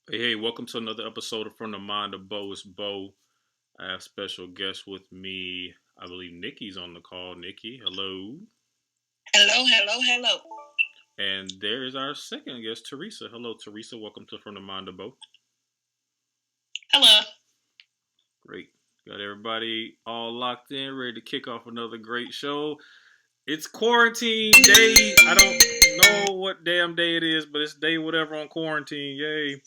Hey, welcome to another episode of From the Mind of Bo. It's Bo. I have special guest with me. I believe Nikki's on the call. Nikki, hello. Hello, hello, hello. And there is our second guest, Teresa. Hello, Teresa. Welcome to From the Mind of Bo. Hello. Great. Got everybody all locked in, ready to kick off another great show. It's quarantine day. I don't know what damn day it is, but it's day whatever on quarantine. Yay.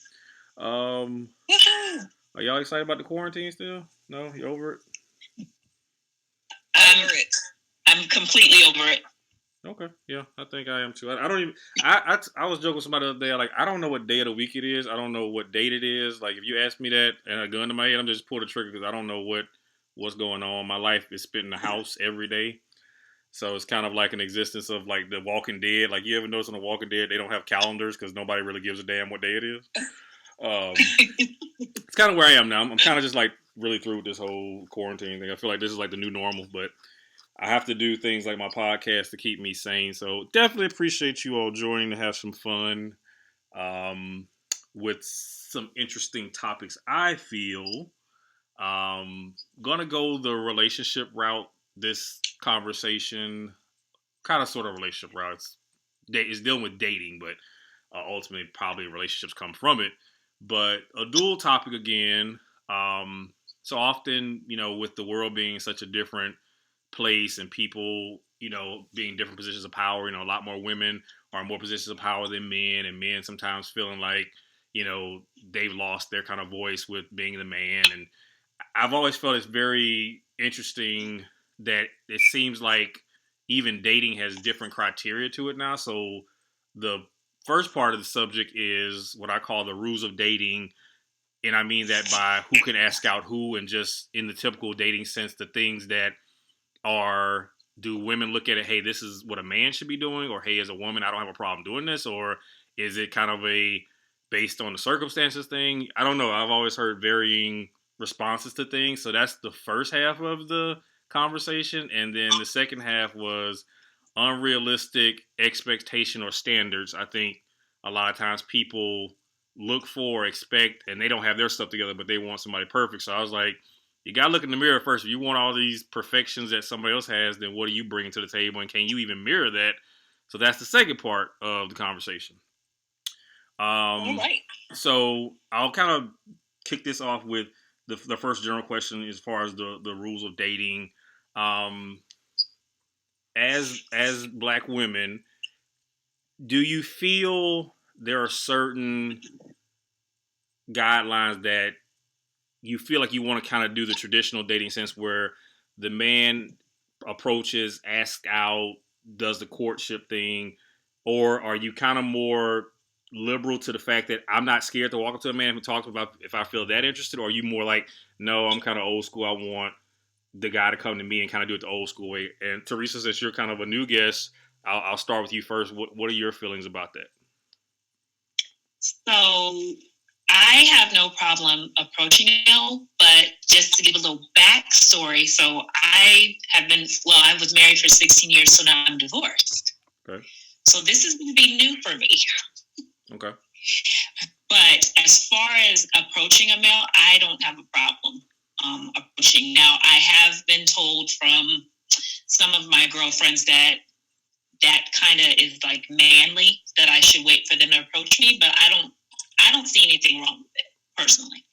Um, Woohoo! are y'all excited about the quarantine still? No, you over it? I'm, I'm completely over it. Okay, yeah, I think I am too. I don't even. I was joking with somebody the other day. Like, I don't know what day of the week it is. I don't know what date it is. Like, if you ask me that and a gun to my head, I'm just pull the trigger because I don't know what's going on. My life is spent in the house every day, so it's kind of like an existence of like the Walking Dead. Like, you ever notice on the Walking Dead they don't have calendars because nobody really gives a damn what day it is. It's kind of where I am now. I'm kind of just like really through with this whole quarantine thing. I feel like this is like the new normal, but I have to do things like my podcast to keep me sane. So definitely appreciate you all joining to have some fun um, with some interesting topics. I feel gonna go the relationship route. This conversation, kind of sort of relationship route. It's dealing with dating, but ultimately probably relationships come from it. But a dual topic again. So often, with the world being such a different place and people, being different positions of power. A lot more women are in more positions of power than men, and men sometimes feeling like, they've lost their kind of voice with being the man. And I've always felt it's very interesting that it seems like even dating has different criteria to it now. So the first part of the subject is what I call the rules of dating. And I mean that by who can ask out who, and just in the typical dating sense, the things that are, do women look at it, hey, this is what a man should be doing, or hey, as a woman, I don't have a problem doing this, or is it kind of a based on the circumstances thing? I don't know. I've always heard varying responses to things. So that's the first half of the conversation. And then the second half was unrealistic expectation or standards. I think a lot of times people look for, expect, and they don't have their stuff together, but they want somebody perfect. So I was like, you gotta look in the mirror first. If you want all these perfections that somebody else has, then what are you bringing to the table, and can you even mirror that? So that's the second part of the conversation. All Um, right. so I'll kind of kick this off with the first general question as far as the rules of dating. Um, as Black women, do you feel there are certain guidelines that you feel like you want to kind of do the traditional dating sense where the man approaches, asks out, does the courtship thing, or are you kind of more liberal to the fact that I'm not scared to walk up to a man who talks about if I feel that interested, or are you more like, no, I'm kind of old school. I want the guy to come to me and kind of do it the old school way. And Teresa, since you're kind of a new guest, I'll start with you first. What are your feelings about that? So I have no problem approaching you, but just to give a little backstory, so I was married for 16 years, so now I'm divorced. Okay. So this is going to be new for me. Okay. But as far as approaching a male, I don't have a problem approaching. Now, I have been told from some of my girlfriends that kind of is like manly, that I should wait for them to approach me, but I don't see anything wrong with it personally.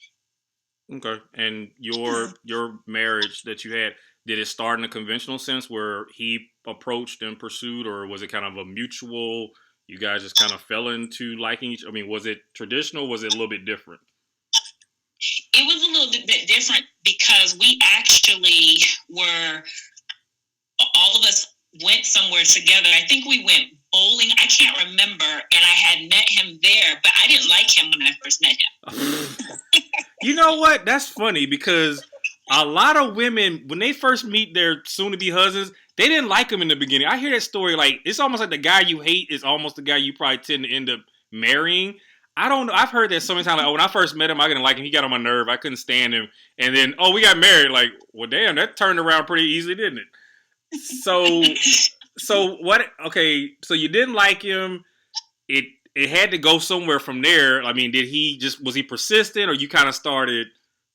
Okay. And your marriage that you had, did it start in a conventional sense where he approached and pursued, or was it kind of a mutual? You guys just kind of fell into liking each. I mean, was it traditional? Was it a little bit different? It was a little bit different because we actually were, all of us went somewhere together. I think we went bowling. I can't remember. And I had met him there, but I didn't like him when I first met him. You know what? That's funny because a lot of women, when they first meet their soon-to-be husbands, they didn't like them in the beginning. I hear that story like it's almost like the guy you hate is almost the guy you probably tend to end up marrying. I don't know. I've heard that so many times. Like, oh, when I first met him, I didn't like him. He got on my nerve. I couldn't stand him. And then, oh, we got married. Like, well, damn, that turned around pretty easily, didn't it? So, so what? Okay, so you didn't like him. It it had to go somewhere from there. I mean, was he persistent, or you kind of started,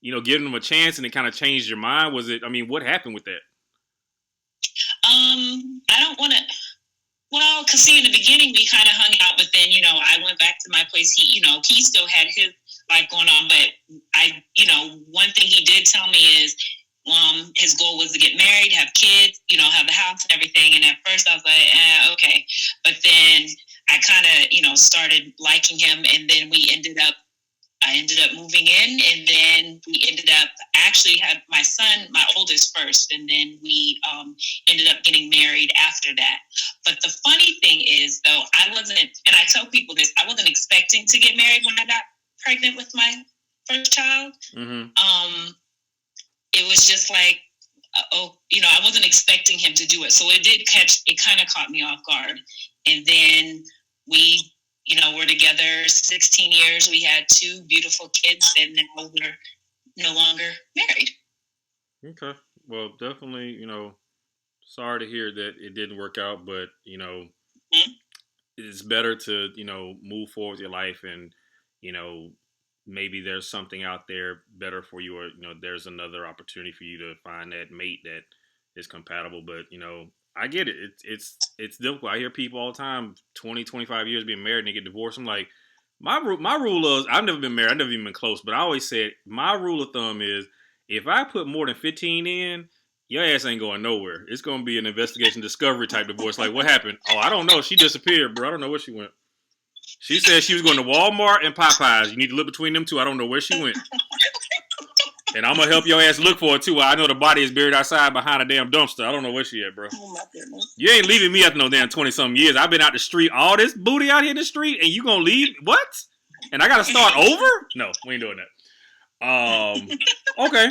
giving him a chance, and it kind of changed your mind? Was it? I mean, what happened with that? I don't want to. Well, because see, in the beginning we kind of hung out, but then I went back to my place. He still had his life going on, but one thing he did tell me is, his goal was to get married, have kids, have the house and everything. And at first I was like, okay, but then I kind of started liking him, and then I ended up moving in, and then we ended up actually had my son, my oldest first, and then we ended up getting married after that. But the funny thing is, though, I wasn't, and I tell people this, I wasn't expecting to get married when I got pregnant with my first child. Mm-hmm. It was just like, I wasn't expecting him to do it. So it kind of caught me off guard. And then we, we're together 16 years. We had 2 beautiful kids, and now we're no longer married. Okay. Well, definitely, sorry to hear that it didn't work out, but, mm-hmm. It's better to, move forward with your life, and, maybe there's something out there better for you, or, there's another opportunity for you to find that mate that is compatible. But, I get it. It's difficult. I hear people all the time, 20, 25 years being married and they get divorced. I'm like, my rule is, I've never been married. I've never even been close. But I always said, my rule of thumb is, if I put more than 15 in, your ass ain't going nowhere. It's going to be an investigation discovery type divorce. Like, what happened? Oh, I don't know. She disappeared, bro. I don't know where she went. She said she was going to Walmart and Popeyes. You need to look between them two. I don't know where she went. And I'm going to help your ass look for it, too. I know the body is buried outside behind a damn dumpster. I don't know where she at, bro. Oh, my goodness. You ain't leaving me after no damn 20-something years. I've been out the street, all this booty out here in the street, and you going to leave? What? And I got to start over? No, we ain't doing that. Okay.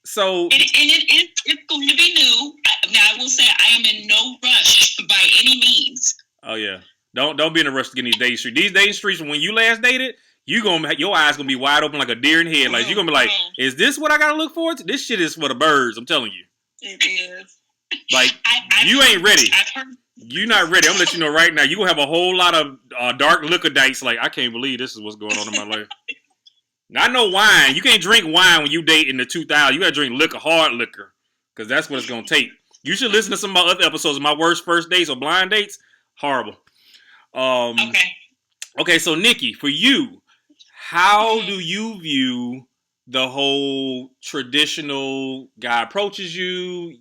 So. It's going to be new. Now, I will say I am in no rush by any means. Oh, yeah. Don't be in a rush to get in these dating streets. These dating streets, when you last dated, your eyes gonna be wide open like a deer in head. Like, you're gonna be like, is this what I gotta look forward to? This shit is for the birds. I'm telling you. It is. Like, you ain't ready. You're not ready. I'm gonna let you know right now. You gonna have a whole lot of dark liquor dates. Like, I can't believe this is what's going on in my life. Now, I know wine. You can't drink wine when you date in the 2000s. You gotta drink liquor, hard liquor, because that's what it's gonna take. You should listen to some of my other episodes of my worst first dates or blind dates. Horrible. Okay, so Nikki, for you, how do you view the whole traditional guy approaches you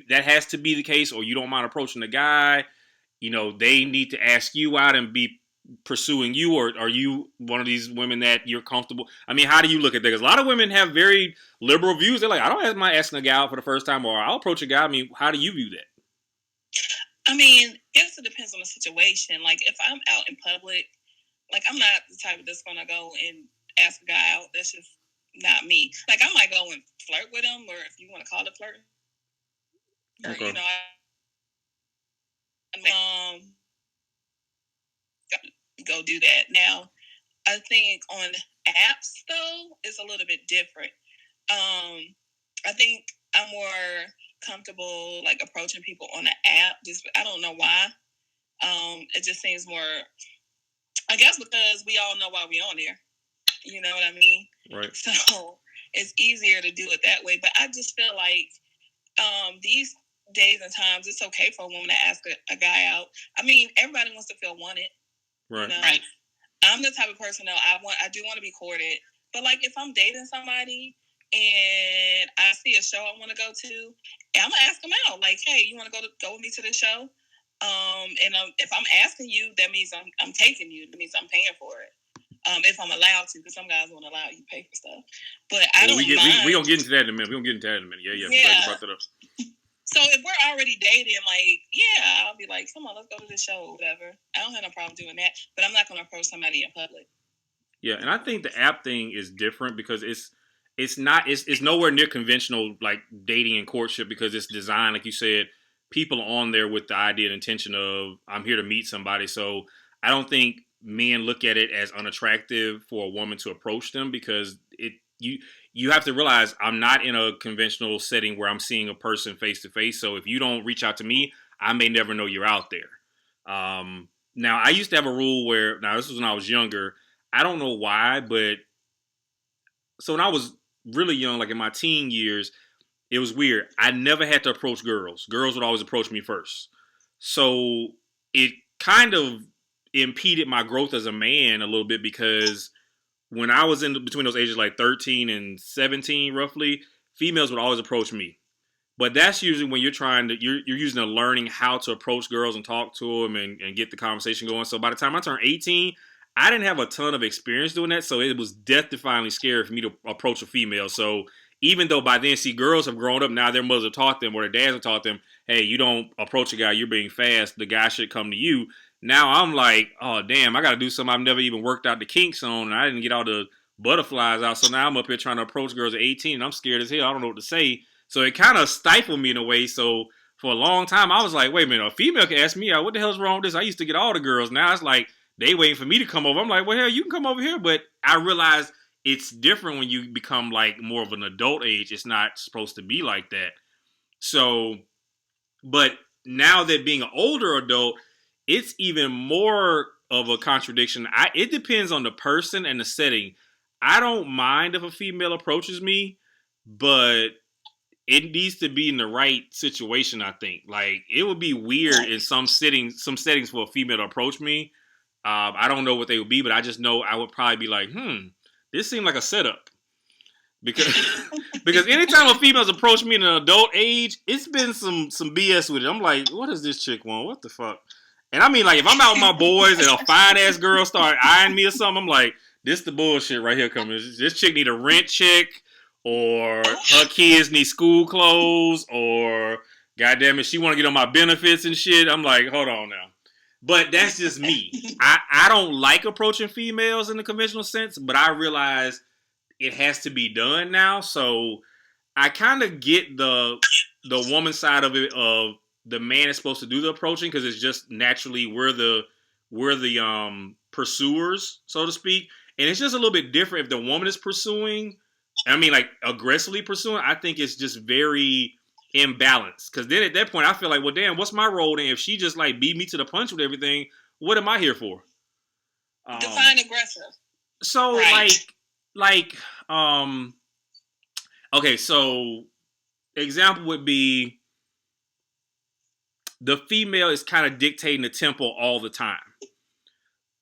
that has to be the case, or you don't mind approaching the guy, they need to ask you out and be pursuing you, or are you one of these women that you're comfortable? I mean, how do you look at that? Because a lot of women have very liberal views. They're like, I don't mind asking a guy out for the first time, or I'll approach a guy. I mean, how do you view that? I mean, it depends on the situation. Like, if I'm out in public, like, I'm not the type that's going to go and ask a guy out. That's just not me. Like, I might go and flirt with him, or if you want to call it flirting. Okay. Go do that. Now, I think on apps, though, it's a little bit different. I think I'm more comfortable, like, approaching people on an app. I don't know why. It just seems more, I guess, because we all know why we on there. You know what I mean? Right. So it's easier to do it that way. But I just feel like these days and times, it's okay for a woman to ask a guy out. I mean, everybody wants to feel wanted. Right. Right. I'm the type of person, though, I do want to be courted. But, like, if I'm dating somebody and I see a show I want to go to, I'm gonna ask them out. Like, hey, you want to go with me to the show? And if I'm asking you, that means I'm taking you. That means I'm paying for it. If I'm allowed to, because some guys won't allow you to pay for stuff. But I don't mind. We gonna get into that in a minute. Yeah. Yeah. I'm glad you brought that up. So if we're already dating, like, yeah, I'll be like, come on, let's go to the show or whatever. I don't have no problem doing that. But I'm not gonna approach somebody in public. Yeah, and I think the app thing is different because it's nowhere near conventional, like, dating and courtship, because it's designed, like you said, people on there with the idea and intention of, I'm here to meet somebody. So I don't think men look at it as unattractive for a woman to approach them, because you have to realize I'm not in a conventional setting where I'm seeing a person face to face. So if you don't reach out to me, I may never know you're out there. Now, I used to have a rule where, now this was when I was younger. I don't know why, but so when I was really young, like in my teen years, it was weird. I never had to approach girls. Girls would always approach me first. So it kind of impeded my growth as a man a little bit because when I was in between those ages, like 13 and 17, roughly, females would always approach me. But that's usually when you're using a learning how to approach girls and talk to them and get the conversation going. So by the time I turned 18, I didn't have a ton of experience doing that. So it was death-defyingly scary for me to approach a female. So even though by then, see, girls have grown up now, their mothers have taught them or their dads have taught them, hey, you don't approach a guy, you're being fast, the guy should come to you. Now I'm like, oh, damn, I got to do something I've never even worked out the kinks on, and I didn't get all the butterflies out. So now I'm up here trying to approach girls at 18, and I'm scared as hell. I don't know what to say. So it kind of stifled me in a way. So for a long time, I was like, wait a minute, a female can ask me out. What the hell's wrong with this? I used to get all the girls. Now it's like they waiting for me to come over. I'm like, well, hell, you can come over here. But I realized it's different when you become like more of an adult age. It's not supposed to be like that. So, but now that being an older adult, it's even more of a contradiction. It depends on the person and the setting. I don't mind if a female approaches me, but it needs to be in the right situation, I think. Like, it would be weird in some settings for a female to approach me. I don't know what they would be, but I just know I would probably be like, this seemed like a setup. Because anytime a female's approached me in an adult age, it's been some BS with it. I'm like, what does this chick want? What the fuck? And I mean, like, if I'm out with my boys and a fine-ass girl start eyeing me or something, I'm like, this the bullshit right here coming. This chick need a rent check, or her kids need school clothes, or goddamn it, she want to get on my benefits and shit. I'm like, hold on now. But that's just me. I don't like approaching females in the conventional sense, but I realize it has to be done now. So I kind of get the woman side of it, of the man is supposed to do the approaching because it's just naturally we're the pursuers, so to speak. And it's just a little bit different if the woman is pursuing. I mean, like, aggressively pursuing. I think it's just very imbalanced. Because then at that point, I feel like, well, damn, what's my role then? If she just, like, beat me to the punch with everything, what am I here for? Define aggressive. So, right. Okay, so example would be the female is kind of dictating the tempo all the time.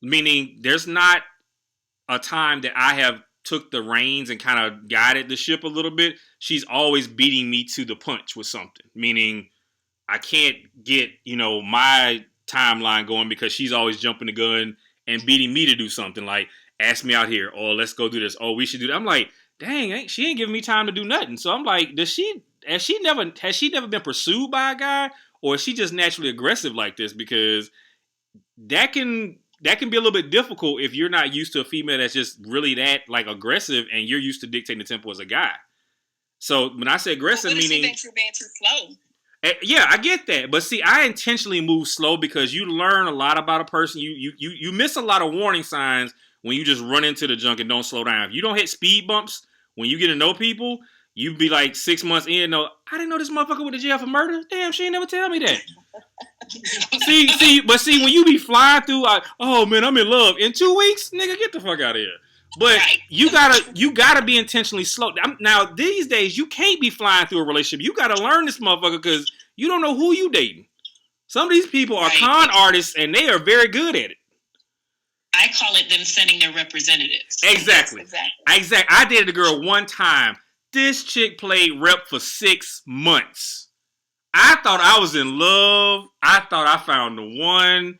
Meaning there's not a time that I have took the reins and kind of guided the ship a little bit. She's always beating me to the punch with something. Meaning I can't get, my timeline going because she's always jumping the gun and beating me to do something. Like, ask me out here, or let's go do this. Oh, we should do that. I'm like, dang, she ain't giving me time to do nothing. So I'm like, has she never been pursued by a guy? Or is she just naturally aggressive like this? Because that can be a little bit difficult if you're not used to a female that's just really that like aggressive, and you're used to dictating the tempo as a guy. So when I say aggressive, meaning she thinks you're being too slow. Yeah, I get that. But see, I intentionally move slow because you learn a lot about a person. You miss a lot of warning signs when you just run into the junk and don't slow down. If you don't hit speed bumps when you get to know people, you be like 6 months in, I didn't know this motherfucker went to jail for murder. Damn, she ain't never tell me that. But when you be flying through, oh man, I'm in love. In 2 weeks, nigga, get the fuck out of here. But you gotta be intentionally slow. Now these days, you can't be flying through a relationship. You gotta learn this motherfucker because you don't know who you dating. Some of these people are con artists, and they are very good at it. I call it them sending their representatives. Exactly. I dated a girl one time. This chick played rep for 6 months. I thought I was in love. I thought I found the one.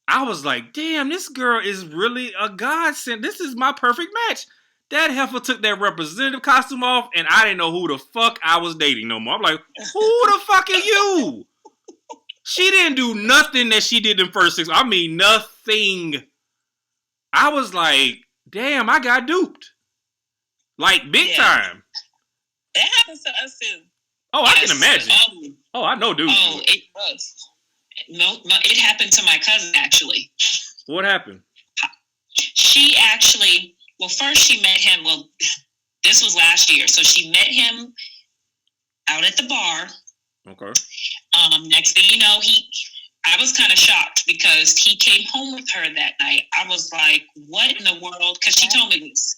I was like, damn, this girl is really a godsend. This is my perfect match. That heifer took that representative costume off, and I didn't know who the fuck I was dating no more. I'm like, who the fuck are you? She didn't do nothing that she did in first 6 months. I mean, nothing. I was like, damn, I got duped. Like, big time. It happens to us too. Oh, yes. I can imagine. I know, dude. Oh, it does. No, it happened to my cousin, actually. What happened? She actually, first she met him, this was last year. So she met him out at the bar. Okay. Next thing you know, I was kind of shocked because he came home with her that night. I was like, what in the world? Because she told me this.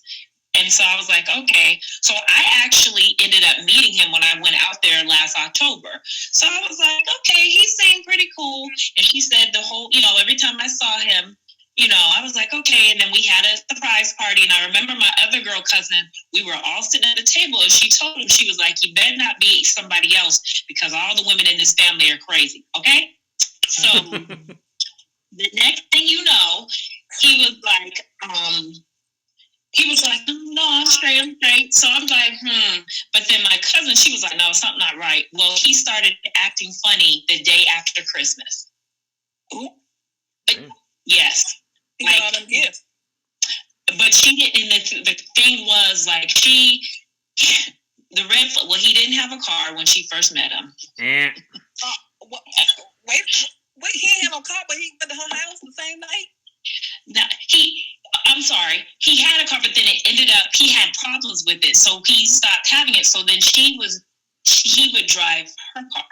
And so I was like, okay. So I actually ended up meeting him when I went out there last October. So I was like, okay, he seemed pretty cool. And she said the whole, every time I saw him, I was like, okay. And then we had a surprise party. And I remember my other girl cousin, we were all sitting at the table. And she told him, she was like, you better not be somebody else because all the women in this family are crazy. Okay? So the next thing you know, he was like, no, I'm straight. So I'm like, But then my cousin, she was like, no, something not right. Well, he started acting funny the day after Christmas. Ooh. Yes. He got him gifts. But she didn't, and the thing was, like, he didn't have a car when she first met him. Wait, he didn't have no car, but he went to her house the same night? No, I'm sorry. He had a car, but then it ended up, he had problems with it. So he stopped having it. So then he would drive her car.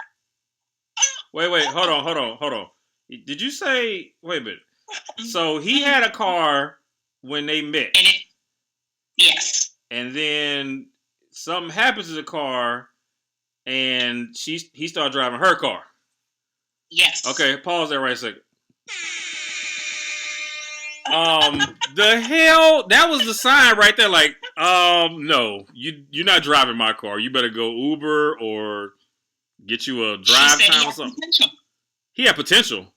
Wait, hold on. Did you say, wait a minute. So he had a car when they met. Yes. And then something happens to the car and he started driving her car. Yes. Okay, pause there right a second. The hell? That was the sign right there. Like, no, you're not driving my car. You better go Uber or get you a drive time or something. Potential. He had potential.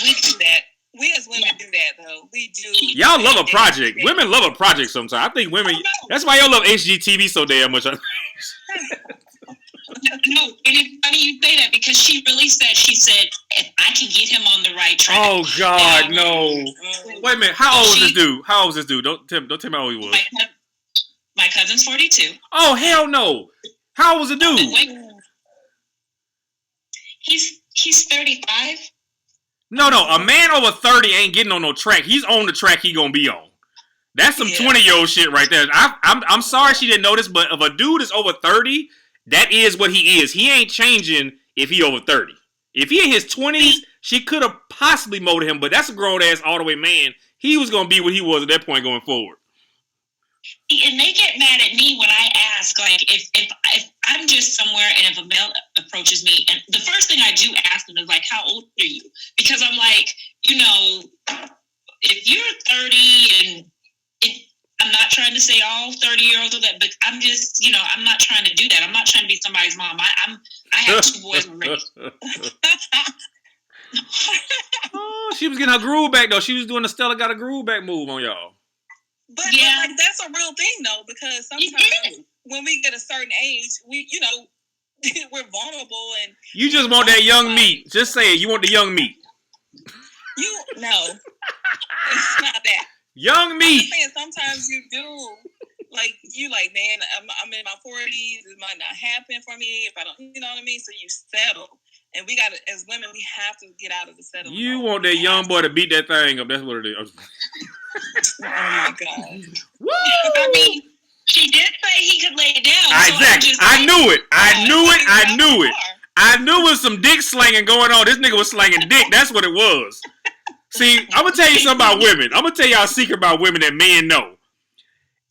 We do that. We as women do that, though. We do. Y'all love a project. Women love a project sometimes. I think women. That's why y'all love HGTV so damn much. No, and it's funny you say that because she said, if I can get him on the right track. Oh God, no! Wait a minute. How old is this dude? Don't tell me how old he was. My cousin's 42. Oh hell no! How old was the dude? Wait. He's 35. No. A man over 30 ain't getting on no track. He's on the track he gonna be on. That's some 20-year-old shit right there. I'm sorry she didn't notice, but if a dude is over 30, that is what he is. He ain't changing if he over 30. If he in his 20s, she could have possibly molded him, but that's a grown-ass all-the-way man. He was going to be what he was at that point going forward. And they get mad at me when I ask, like, if I'm just somewhere and if a male approaches me, and the first thing I do ask them is, like, how old are you? Because I'm like, if you're 30 and I'm not trying to say all 30-year-olds are that, but I'm just, I'm not trying to do that. I'm not trying to be somebody's mom. I have 2 boys already. Oh, she was getting her groove back, though. She was doing the Stella got a groove back move on y'all. But like, that's a real thing, though, because sometimes when we get a certain age, we're vulnerable. And you just want that young meat. Just say it. You want the young meat. No. It's not that. Young meat. I'm saying sometimes you do, like, man, I'm in my 40s. It might not happen for me if I don't, you know what I mean? So you settle. And we got to, as women, we have to get out of the settling. You want that young boy to beat that thing up. That's what it is. Oh, my God. Woo! I mean, she did say he could lay it down. Exactly. So I knew it. I knew it was some dick slanging going on. This nigga was slanging dick. That's what it was. See, I'm going to tell you something about women. I'm going to tell y'all a secret about women that men know.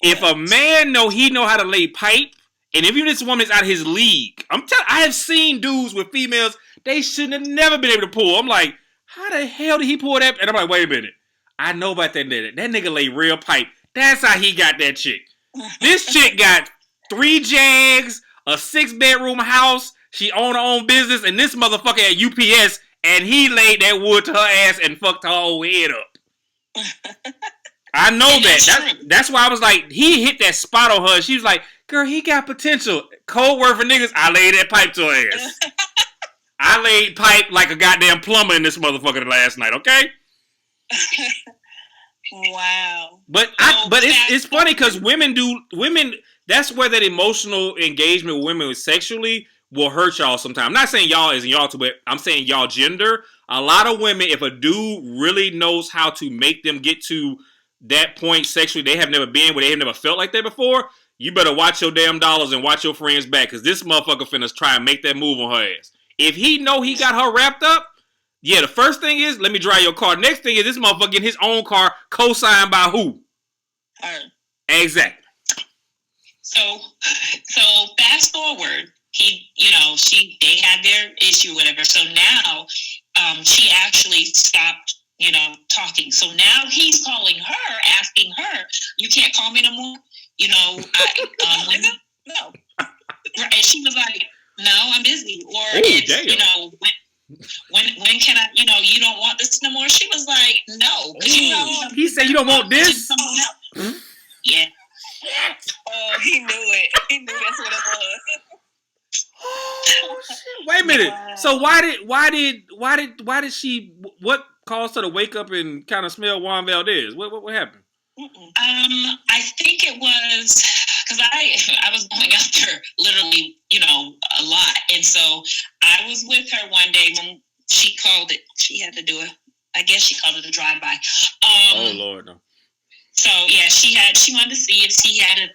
If a man he know how to lay pipe, and if even this woman's out of his league, I have seen dudes with females, they shouldn't have never been able to pull. I'm like, how the hell did he pull that? And I'm like, wait a minute. I know about that nigga. That nigga lay real pipe. That's how he got that chick. This chick got 3 Jags, a 6-bedroom house. She owned her own business, and this motherfucker at UPS, and he laid that wood to her ass and fucked her whole head up. I know that. That's why I was like, he hit that spot on her. She was like, girl, he got potential. Cold word for niggas, I laid that pipe to her ass. I laid pipe like a goddamn plumber in this motherfucker last night, okay? Wow. But it's funny because women, that's where that emotional engagement with women sexually will hurt y'all sometimes. I'm not saying y'all isn't y'all too, but I'm saying y'all gender. A lot of women, if a dude really knows how to make them get to that point sexually they have never been, where they have never felt like that before, you better watch your damn dollars and watch your friends back, because this motherfucker finna try and make that move on her ass. If he know he got her wrapped up, Yeah, the first thing is, let me drive your car. Next thing is, this motherfucker getting his own car co-signed by who? Her. Exactly. So fast forward, they had their issue, whatever. So now, she actually stopped, talking. So now he's calling her, asking her, "You can't call me no more." No. And she was like, "No, I'm busy." Or damn. When can I? You don't want this no more. She was like, "No." He said, "You don't want this." Yeah. Oh, he knew it. He knew that's what it was. Oh, shit. Wait a minute. Wow. So why did she? What caused her to wake up and kind of smell Juan Valdez? What happened? I think it was because I was going out there literally, a lot, and so I was with her one day when she called it. She had to do it. I guess she called it a drive-by. Oh Lord, no. So yeah, she wanted to see if she had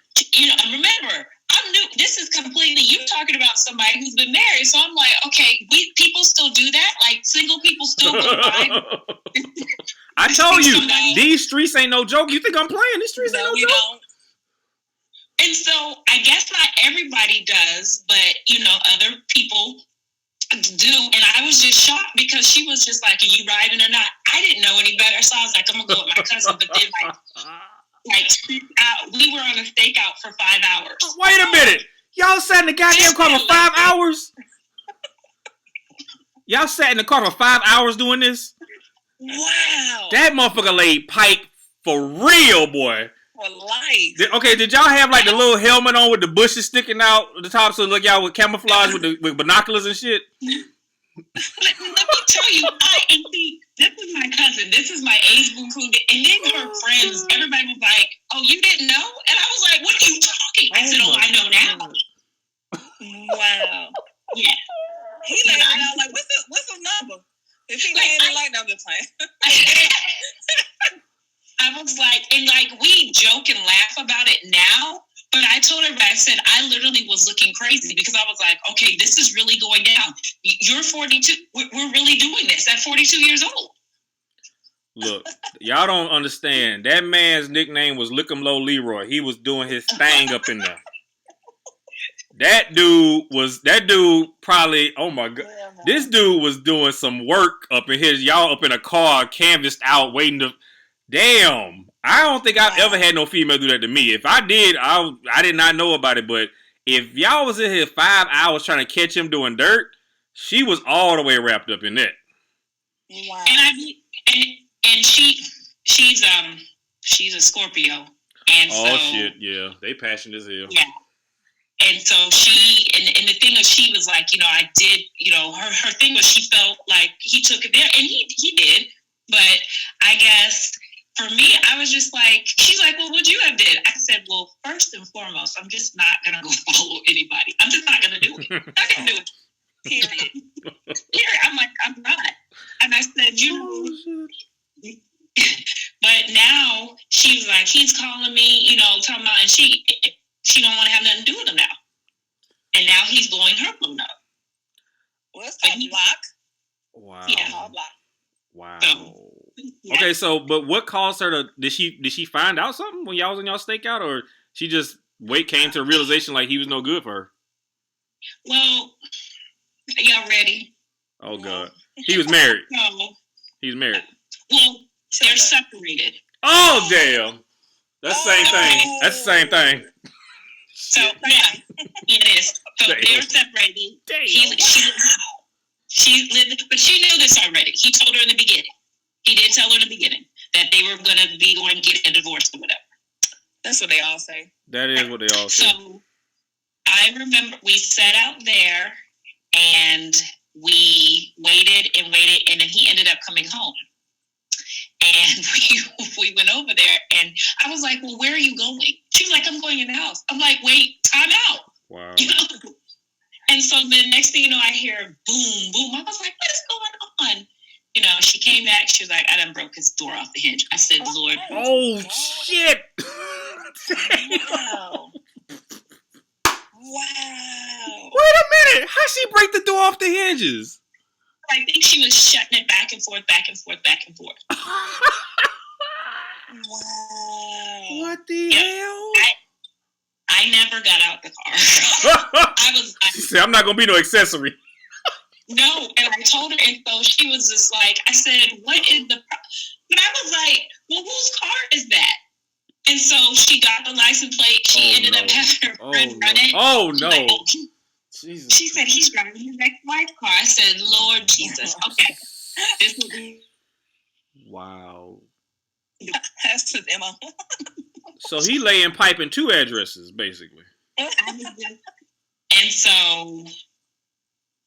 remember, I'm new. This is completely, you talking about somebody who's been married. So I'm like, okay, people still do that? Like single people still go by? I told you, these streets ain't no joke. You think I'm playing? These streets ain't no joke. Don't. And so I guess not everybody does, but other people do. And I was just shocked because she was just like, "Are you riding or not?" I didn't know any better, so I was like, "I'm gonna go with my cousin." But then we were on a stakeout for 5 hours. Wait a minute, y'all sat in the goddamn car for 5 hours. Y'all sat in the car for 5 hours doing this. Wow, that motherfucker laid pipe for real, boy. For life. Okay, did y'all have like the little helmet on with the bushes sticking out the top so look y'all with camouflage with binoculars and shit? Let me tell you, this is my cousin. This is my age group, and then her friends. Everybody was like, "Oh, you didn't know?" And I was like, "What are you talking?" I said, "Oh, I know now." Wow. Yeah. He laid it out like, "What's his number?" If he laid it like, "No, I'm just playing." I was like, and like we joke and laugh about it now, but I told her, I said, I literally was looking crazy because I was like, okay, this is really going down. You're 42. We're really doing this at 42 years old. Look, y'all don't understand. That man's nickname was Lick 'em Low Leroy. He was doing his thing up in there. That dude probably, oh my God. Yeah, this dude was doing some work up in his, y'all up in a car, canvassed out, waiting to, damn. I don't think I've ever had no female do that to me. If I did, I did not know about it. But if y'all was in here 5 hours trying to catch him doing dirt, she was all the way wrapped up in that. Wow. And she's a Scorpio. And oh, shit, yeah. They passionate as hell. Yeah. And so and the thing is, she was like, I did, her thing was she felt like he took it there, and he did. But I guess for me, I was just like, she's like, well, what'd you have did? I said, well, first and foremost, I'm just not going to go follow anybody. I'm just not going to do it. I'm not going to do it. Period. I'm like, I'm not. And I said, but now she's like, he's calling me, talking about, and she don't want to have nothing to do with him now. And now he's blowing her phone up. What's that block? Wow. Yeah, block. Wow. Yeah. Okay, so but what caused her to? Did she find out something when y'all was in y'all stakeout, or she just came to a realization like he was no good for her? Well, y'all ready? Oh God, he was married. No, he's married. Well, they're separated. Oh damn, that's the same thing. That's the same thing. So yeah, it is. So they're separated. Damn. She lived, but she knew this already. He told her in the beginning. He did tell her in the beginning that they were going to be going to get a divorce or whatever. That's what they all say. That is what they all say. So I remember we sat out there and we waited, and then he ended up coming home. And we went over there, and I was like, well, where are you going? She was like, I'm going in the house. I'm like, wait, time out. Wow. And so the next thing you know, I hear boom, boom. I was like, what is going on? She came back. She was like, I done broke his door off the hinge. I said, Lord. Oh, shit. Wow. Wow. Wait a minute. How'd she break the door off the hinges? I think she was shutting it back and forth, back and forth, back and forth. Wow. What the hell? I never got out the car. She said, I'm not going to be no accessory. No, and I told her, and so she was just like, I said, what is the But I was like, well, whose car is that? And so she got the license plate. She ended up having her friend run it. Oh, no. Like, Jesus. She said, he's driving his ex-wife's car. I said, Lord Jesus. Okay. This will be. Wow. That's his MO. So he lay in pipe in 2 addresses, basically. And so,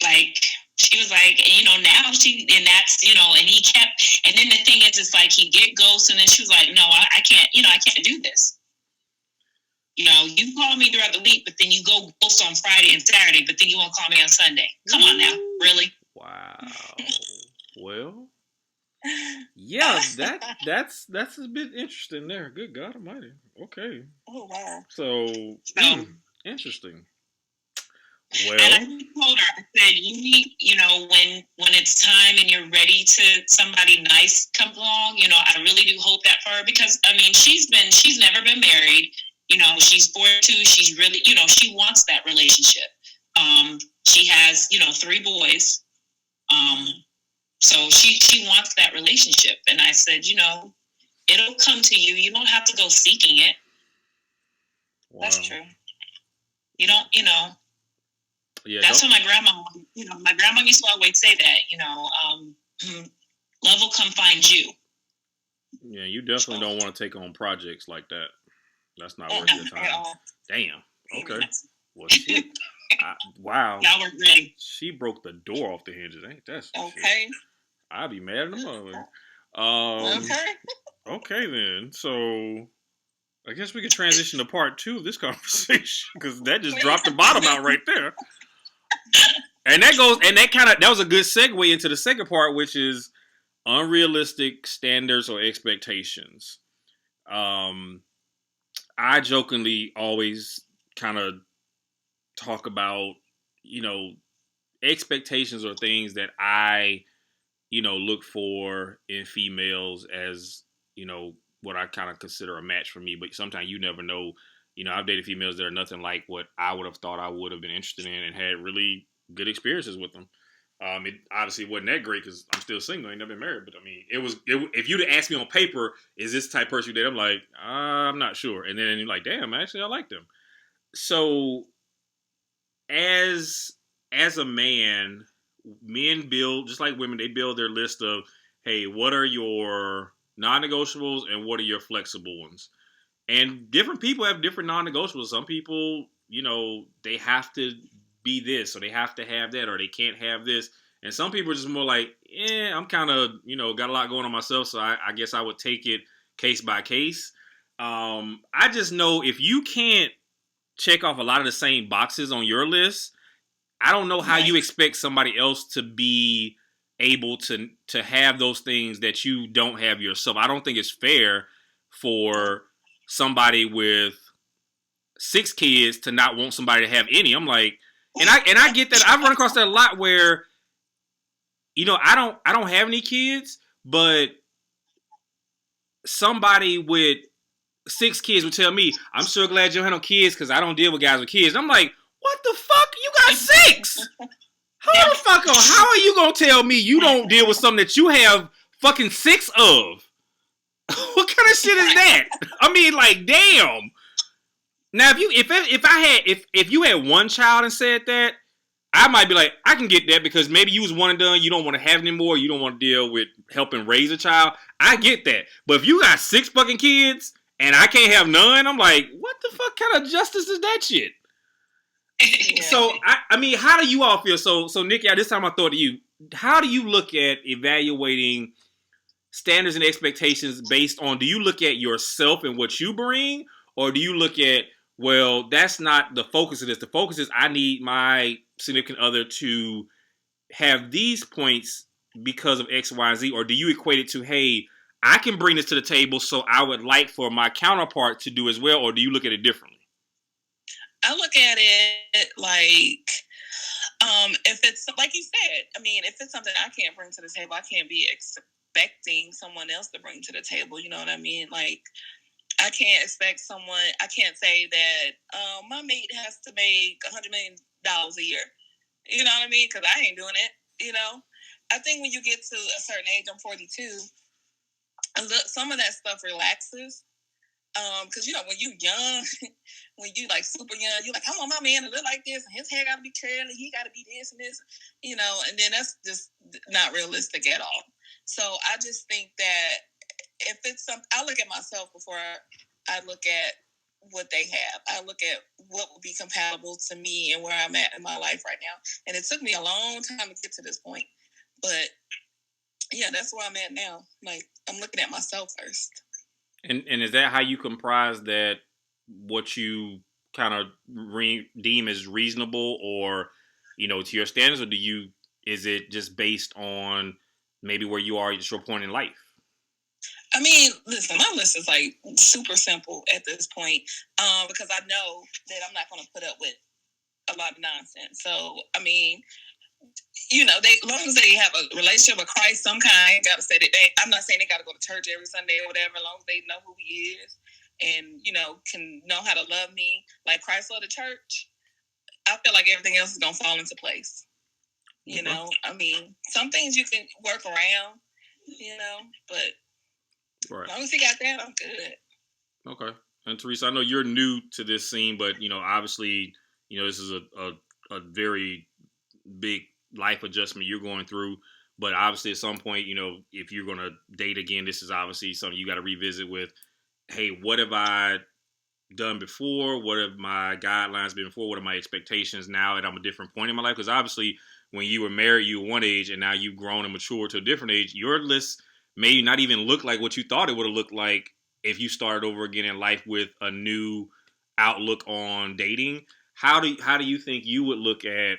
like, she was like, now and that's, and he kept, and then the thing is, it's like he get ghosts, and then she was like, no, I can't, I can't do this. You call me throughout the week, but then you go ghost on Friday and Saturday, but then you won't call me on Sunday. Come on now, really? Wow. Well, yeah, that's a bit interesting there. Good God Almighty. Okay. Oh wow. So interesting. Well, and I told her, I said, you need, when it's time and you're ready to somebody nice comes along, I really do hope that for her because she's never been married. She's 42. She's really, she wants that relationship. She has, 3 boys. So she wants that relationship. And I said, it'll come to you. You don't have to go seeking it. Wow. That's true. You don't, Yeah, that's what my grandma used to always say that, love will come find you. Yeah, you definitely don't want to take on projects like that. That's not worth your time. Damn. Okay. Well, shit. Wow. Y'all were ready. She broke the door off the hinges. Ain't that some Okay. shit? I'd be mad at the mother. Okay. Okay, then. So, I guess we could transition to part 2 of this conversation because that just dropped the bottom out right there. And that was a good segue into the second part, which is unrealistic standards or expectations. I jokingly always kind of talk about, expectations or things that I, look for in females as, what I kind of consider a match for me. But sometimes you never know. I've dated females that are nothing like what I would have thought I would have been interested in and had really good experiences with them. It obviously wasn't that great because I'm still single. I ain't never been married. But, if you'd have asked me on paper, is this the type of person you date? I'm like, I'm not sure. And then you're like, damn, actually, I like them. So, as a man, men build, just like women, they build their list of, hey, what are your non-negotiables and what are your flexible ones? And different people have different non-negotiables. Some people, they have to be this, or they have to have that, or they can't have this. And some people are just more like, I'm kind of, got a lot going on myself, so I guess I would take it case by case. I just know if you can't check off a lot of the same boxes on your list, I don't know how you expect somebody else to be able to have those things that you don't have yourself. I don't think it's fair for somebody with 6 kids to not want somebody to have any. I'm like, and I get that. I've run across that a lot where, I don't have any kids, but somebody with 6 kids would tell me, I'm so glad you don't have no kids because I don't deal with guys with kids. And I'm like, what the fuck? You got 6? How are you going to tell me you don't deal with something that you have fucking 6 of? What kind of shit is that? Damn. Now, if you had one child and said that, I might be like, I can get that because maybe you was one and done. You don't want to have any more. You don't want to deal with helping raise a child. I get that. But if you got 6 fucking kids and I can't have none, I'm like, what the fuck kind of justice is that shit? Yeah. So, how do you all feel? So Nikki, this time I throw it to you. How do you look at evaluating standards and expectations based on, do you look at yourself and what you bring? Or do you look at, well, that's not the focus of this. The focus is I need my significant other to have these points because of X, Y, and Z. Or do you equate it to, hey, I can bring this to the table, so I would like for my counterpart to do as well? Or do you look at it differently? I look at it like, If it's like you said, I mean, if it's something I can't bring to the table, I can't be expecting someone else to bring to the table. You know what I mean? Like, I can't expect someone. I can't say that my mate has to make $100 million a year. You know what I mean? Because I ain't doing it. You know, I think when you get to a certain age, I'm 42. Some of that stuff relaxes. Because you know, when you young, when you like super young, you're like, I want my man to look like this, and his hair got to be curly, he got to be this and this, you know, and then that's just not realistic at all. So I just think that if it's something, I look at myself before I look at what they have. I look at what would be compatible to me and where I'm at in my life right now. And it took me a long time to get to this point, but yeah, that's where I'm at now. Like, I'm looking at myself first. And is that how you comprise that what you kind of deem as reasonable, or you know, to your standards, or is it just based on maybe where you are at your point in life? I mean, listen, my list is like super simple at this point, because I know that I'm not going to put up with a lot of nonsense. So, I mean, you know, as long as they have a relationship with Christ, some kind, gotta say that I'm not saying they gotta go to church every Sunday or whatever, as long as they know who he is and, you know, can know how to love me like Christ loved the church, I feel like everything else is gonna fall into place. You know, I mean, some things you can work around, you know, but as long as he got that, I'm good. Okay. And Teresa, I know you're new to this scene, but, you know, obviously, you know, this is a very big life adjustment you're going through. But obviously, at some point, you know, if you're going to date again, this is obviously something you got to revisit with, hey, what have I done before? What have my guidelines been before? What are my expectations now that I'm a different point in my life? Because obviously, when you were married, you were one age, and now you've grown and matured to a different age. Your list may not even look like what you thought it would have looked like if you started over again in life with a new outlook on dating. How do you think you would look at,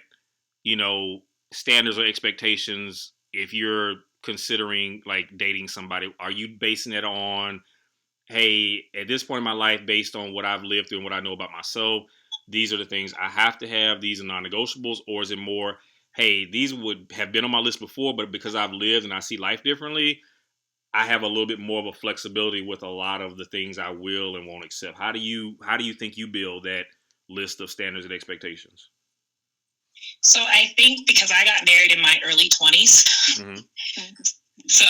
you know, standards or expectations if you're considering like dating somebody? Are you basing it on, hey, at this point in my life, based on what I've lived through and what I know about myself, these are the things I have to have, these are non-negotiables? Or is it more, hey, these would have been on my list before, but because I've lived and I see life differently, I have a little bit more of a flexibility with a lot of the things I will and won't accept? How do you think you build that list of standards and expectations? So I think because I got married in my early 20s, so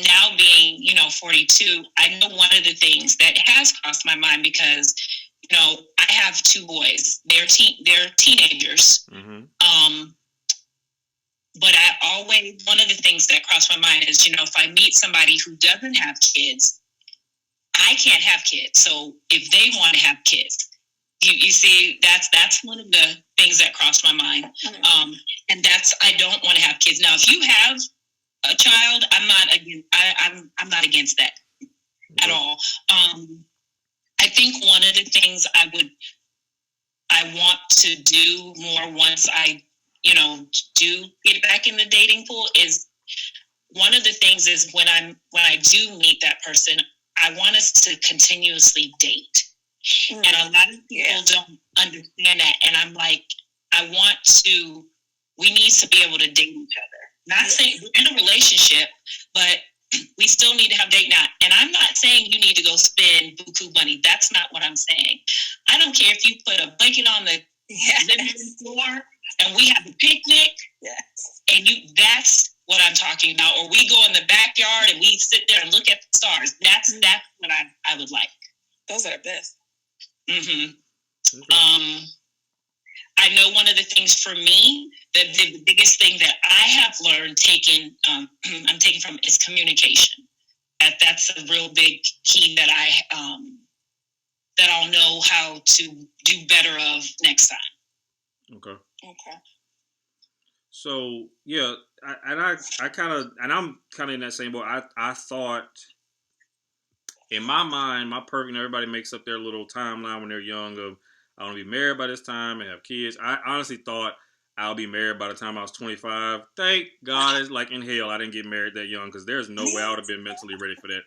now being, you know, 42, I know one of the things that has crossed my mind because, you know, I have two boys. They're teenagers. But one of the things that crossed my mind is, you know, if I meet somebody who doesn't have kids, I can't have kids. So if they want to have kids, you see, that's one of the things that crossed my mind. And I don't want to have kids. Now, if you have a child, I'm not against that at all. I think one of the things I want to do more once I, you know, do get back in the dating pool is, one of the things is when I do meet that person, I want us to continuously date. And a lot of people don't understand that. And I'm like, we need to be able to date each other. Not saying we're in a relationship, but we still need to have date night. And I'm not saying you need to go spend buku money. That's not what I'm saying. I don't care if you put a blanket on the living room floor and we have a picnic. Yes. And that's what I'm talking about. Or we go in the backyard and we sit there and look at the stars. That's what I would like. Those are the best. I know one of the things for me, the biggest thing that I have learned I'm taking from is communication. That's a real big key that I'll know how to do better of next time. Okay. So yeah, I'm kind of in that same boat. I thought, in my mind, everybody makes up their little timeline when they're young of, I want to be married by this time and have kids. I honestly thought I'll be married by the time I was 25. Thank God, it's like in hell I didn't get married that young, because there's no way I would have been mentally ready for that.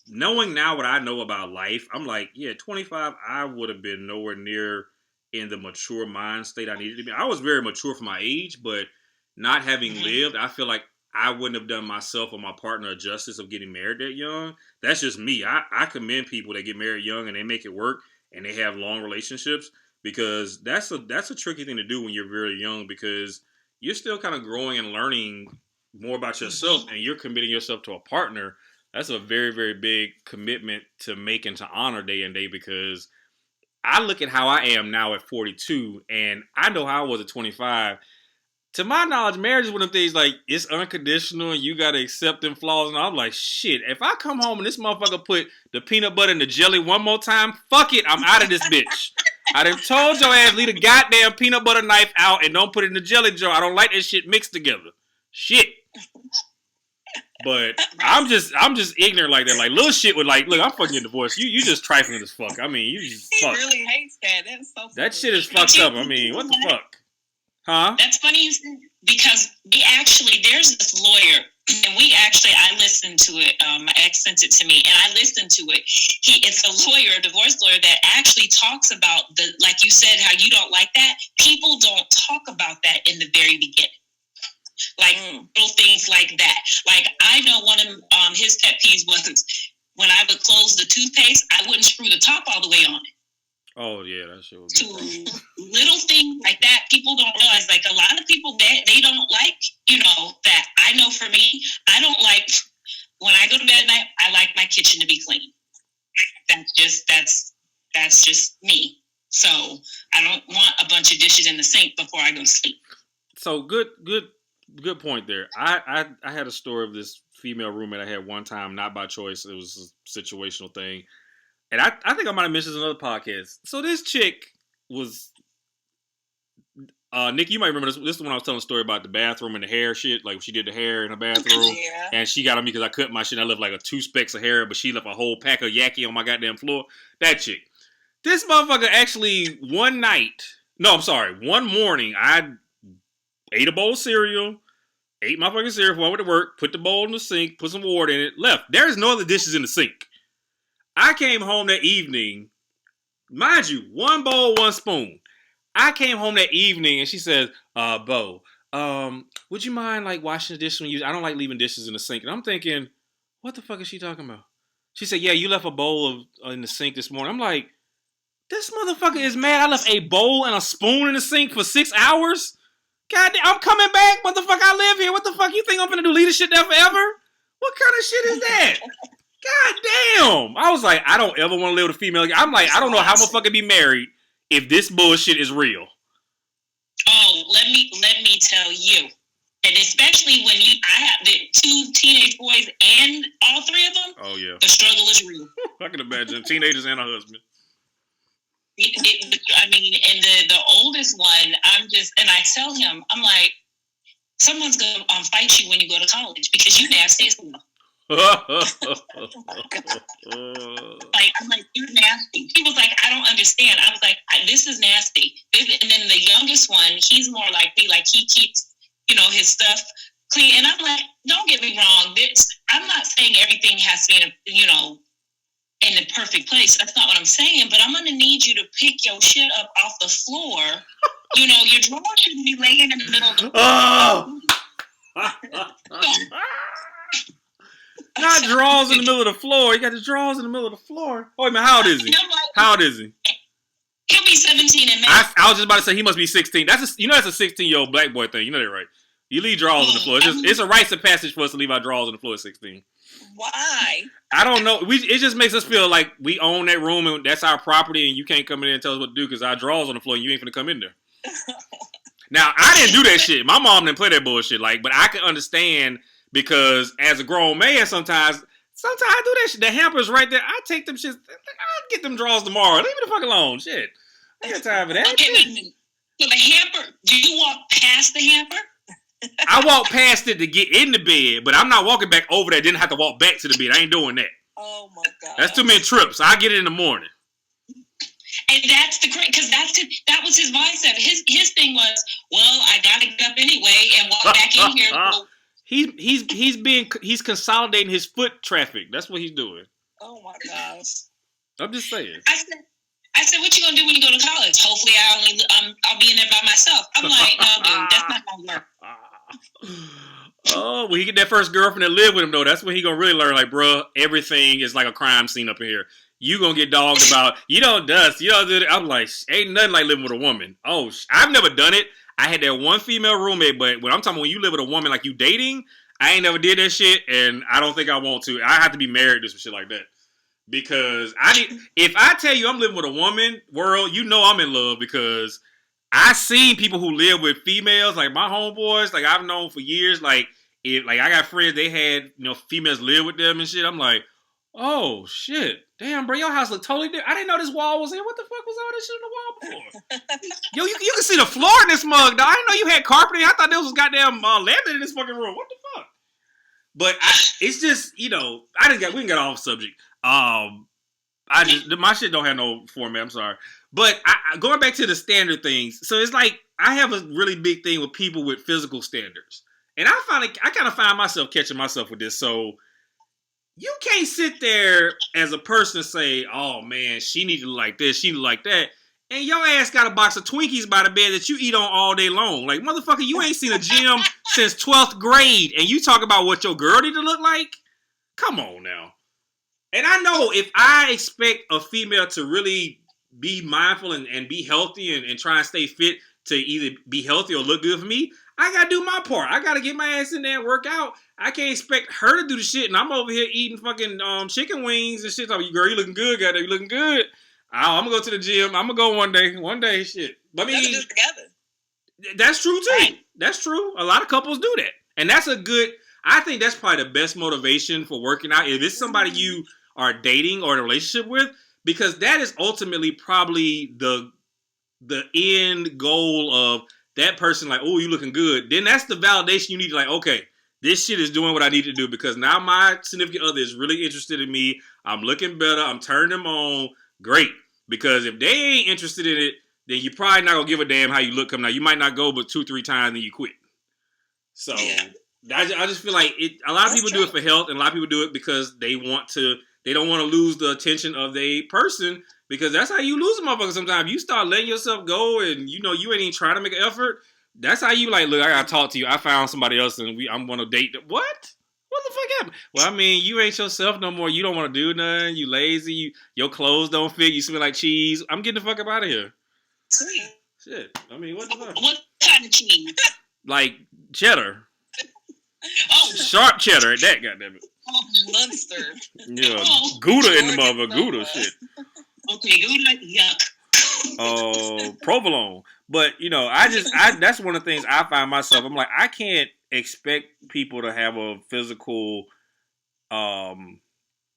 Knowing now what I know about life, I'm like, yeah, 25, I would have been nowhere near in the mature mind state I needed to be. I was very mature for my age, but not having lived, I feel like I wouldn't have done myself or my partner a justice of getting married that young. That's just me. I commend people that get married young and they make it work and they have long relationships, because that's a tricky thing to do when you're very young, because you're still kind of growing and learning more about yourself, and you're committing yourself to a partner. That's a very, very big commitment to make and to honor day in day, because I look at how I am now at 42, and I know how I was at 25. To my knowledge, marriage is one of them things like, it's unconditional and you gotta accept them flaws. And I'm like, shit, if I come home and this motherfucker put the peanut butter and the jelly one more time, fuck it, I'm out of this bitch. I done told your ass, leave the goddamn peanut butter knife out and don't put it in the jelly jar. I don't like that shit mixed together. Shit. But I'm just ignorant like that. Like, little shit with like, look, I'm fucking getting divorced. You just trifling as fuck. I mean, you just fuck. He really hates that. That's so funny. That shit is fucked up. I mean, what the fuck? Huh? That's funny you said, because there's this lawyer, and I listened to it. My ex sent it to me, and I listened to it. It's a lawyer, a divorce lawyer, that actually talks about like you said, how you don't like that. People don't talk about that in the very beginning. Like little things like that. Like, I know one of his pet peeves was when I would close the toothpaste, I wouldn't screw the top all the way on it. Oh yeah, that shit was little things like that. People don't realize, like, a lot of people they don't like, that. I know for me, I don't like, when I go to bed at night, I like my kitchen to be clean. That's just me. So I don't want a bunch of dishes in the sink before I go to sleep. So good point there. I had a story of this female roommate I had one time, not by choice. It was a situational thing. And I think I might have mentioned this in another podcast. So this chick was, Nick, you might remember this. This is the one I was telling the story about the bathroom and the hair shit. Like, she did the hair in the bathroom. Yeah. And she got on me because I cut my shit. I left like 2 specks of hair, but she left a whole pack of yaki on my goddamn floor. That chick. This motherfucker actually one morning, I ate a bowl of cereal, ate my fucking cereal before I went to work, put the bowl in the sink, put some water in it, left. There's no other dishes in the sink. I came home that evening, mind you, 1 bowl, 1 spoon. I came home that evening and she says, Bo, would you mind like washing the dishes when I don't like leaving dishes in the sink. And I'm thinking, what the fuck is she talking about? She said, yeah, you left a bowl in the sink this morning. I'm like, this motherfucker is mad. I left a bowl and a spoon in the sink for 6 hours? God damn, I'm coming back, motherfucker. I live here. What the fuck you think I'm gonna do? Leave this shit there forever? What kind of shit is that? God damn. I was like, I don't ever want to live with a female. I'm like, I don't know how I'm gonna fucking be married if this bullshit is real. Oh, let me tell you. And especially when I have the 2 teenage boys and all 3 of them. Oh yeah. The struggle is real. I can imagine. Teenagers and a husband. And the oldest one, and I tell him, I'm like, someone's gonna fight you when you go to college because you nasty as hell. Like, I'm like, you're nasty. He was like, I don't understand. I was like, this is nasty. And then the youngest one, he's more like me. Like, he keeps, his stuff clean. And I'm like, don't get me wrong. I'm not saying everything has to be, in the perfect place. That's not what I'm saying. But I'm going to need you to pick your shit up off the floor. Your drawers shouldn't be laying in the middle of the floor. Not drawers in the middle of the floor. You got the drawers in the middle of the floor. Oh, wait a minute. How old is he? How old is he? He'll be 17 in May. I was just about to say he must be 16. That's a 16-year-old black boy thing. You know that, right? You leave drawers on the floor. It's a rites of passage for us to leave our drawers on the floor at 16. Why? I don't know. It just makes us feel like we own that room and that's our property and you can't come in there and tell us what to do because our drawers on the floor and you ain't finna come in there. Now, I didn't do that shit. My mom didn't play that bullshit. But I can understand because as a grown man, sometimes I do that shit. The hamper's right there. I take them shit. I'll get them drawers tomorrow. Leave me the fuck alone. Shit. I ain't got time for that. Okay, so the hamper, do you walk past the hamper? I walk past it to get in the bed, but I'm not walking back over there. Didn't have to walk back to the bed. I ain't doing that. Oh my god, that's too many trips. I get it in the morning. And that's the great, because that was his mindset. His thing was, well, I gotta get up anyway and walk back in here. He's consolidating his foot traffic. That's what he's doing. Oh my gosh. I'm just saying. I said, what you gonna do when you go to college? Hopefully I'll be in there by myself. I'm like, no, dude, that's not gonna work. Oh, when he get that first girlfriend that live with him though, that's when he gonna really learn. Like, bro, everything is like a crime scene up in here. You gonna get dogged about. You don't dust. You don't do that. I'm like, ain't nothing like living with a woman. Oh, I've never done it. I had that one female roommate, but when I'm talking when you live with a woman like you dating, I ain't never did that shit, and I don't think I want to. I have to be married to some shit like that. Because if I tell you I'm living with a woman, world, you know I'm in love because I seen people who live with females, like my homeboys, like I've known for years, like I got friends, they had, females live with them and shit. I'm like, oh shit. Damn, bro, your house look totally different. I didn't know this wall was here. What the fuck was all this shit on the wall before? Yo, you can see the floor in this mug, dog. I didn't know you had carpeting. I thought there was goddamn laminate in this fucking room. What the fuck? But it's just, we can get off subject. My shit don't have no format. I'm sorry, but going back to the standard things. So it's like I have a really big thing with people with physical standards, and I kind of find myself catching myself with this. So you can't sit there as a person and say, "Oh man, she needs to like this, she needs to like that," and your ass got a box of Twinkies by the bed that you eat on all day long. Like motherfucker, you ain't seen a gym since 12th grade, and you talk about what your girl need to look like. Come on now. And I know if I expect a female to really be mindful and be healthy and try and stay fit to either be healthy or look good for me, I got to do my part. I got to get my ass in there and work out. I can't expect her to do the shit, and I'm over here eating fucking chicken wings and shit. Like, girl, you looking good, goddamn, you looking good. I'm going to go to the gym. I'm going to go one day, shit. But I mean, together. That's true, too. Right. That's true. A lot of couples do that. And that's I think that's probably the best motivation for working out. If it's somebody you are dating or in a relationship with, because that is ultimately probably the end goal of that person. Like, oh, you looking good. Then that's the validation you need to, like, okay, this shit is doing what I need to do because now my significant other is really interested in me. I'm looking better. I'm turning them on. Great. Because if they ain't interested in it, then you're probably not gonna give a damn how you look coming out. You might not go but 2-3 times and you quit. So I just feel like a lot of people do it for health and a lot of people do it because they don't want to lose the attention of the person because that's how you lose a motherfucker sometimes. You start letting yourself go and you ain't even trying to make an effort. That's how you like, look, I gotta talk to you. I found somebody else and I'm gonna date them. What? What the fuck happened? Well, I mean, you ain't yourself no more. You don't want to do nothing. You lazy. Your clothes don't fit. You smell like cheese. I'm getting the fuck up out of here. Shit. I mean, what the fuck? What kind of cheese? Like cheddar. Oh, sharp cheddar at that, goddammit. Oh, Munster. Yeah, Gouda in the mother, Gouda shit. Okay, Gouda, yuck. Provolone. But that's one of the things I find myself. I'm like, I can't expect people to have a physical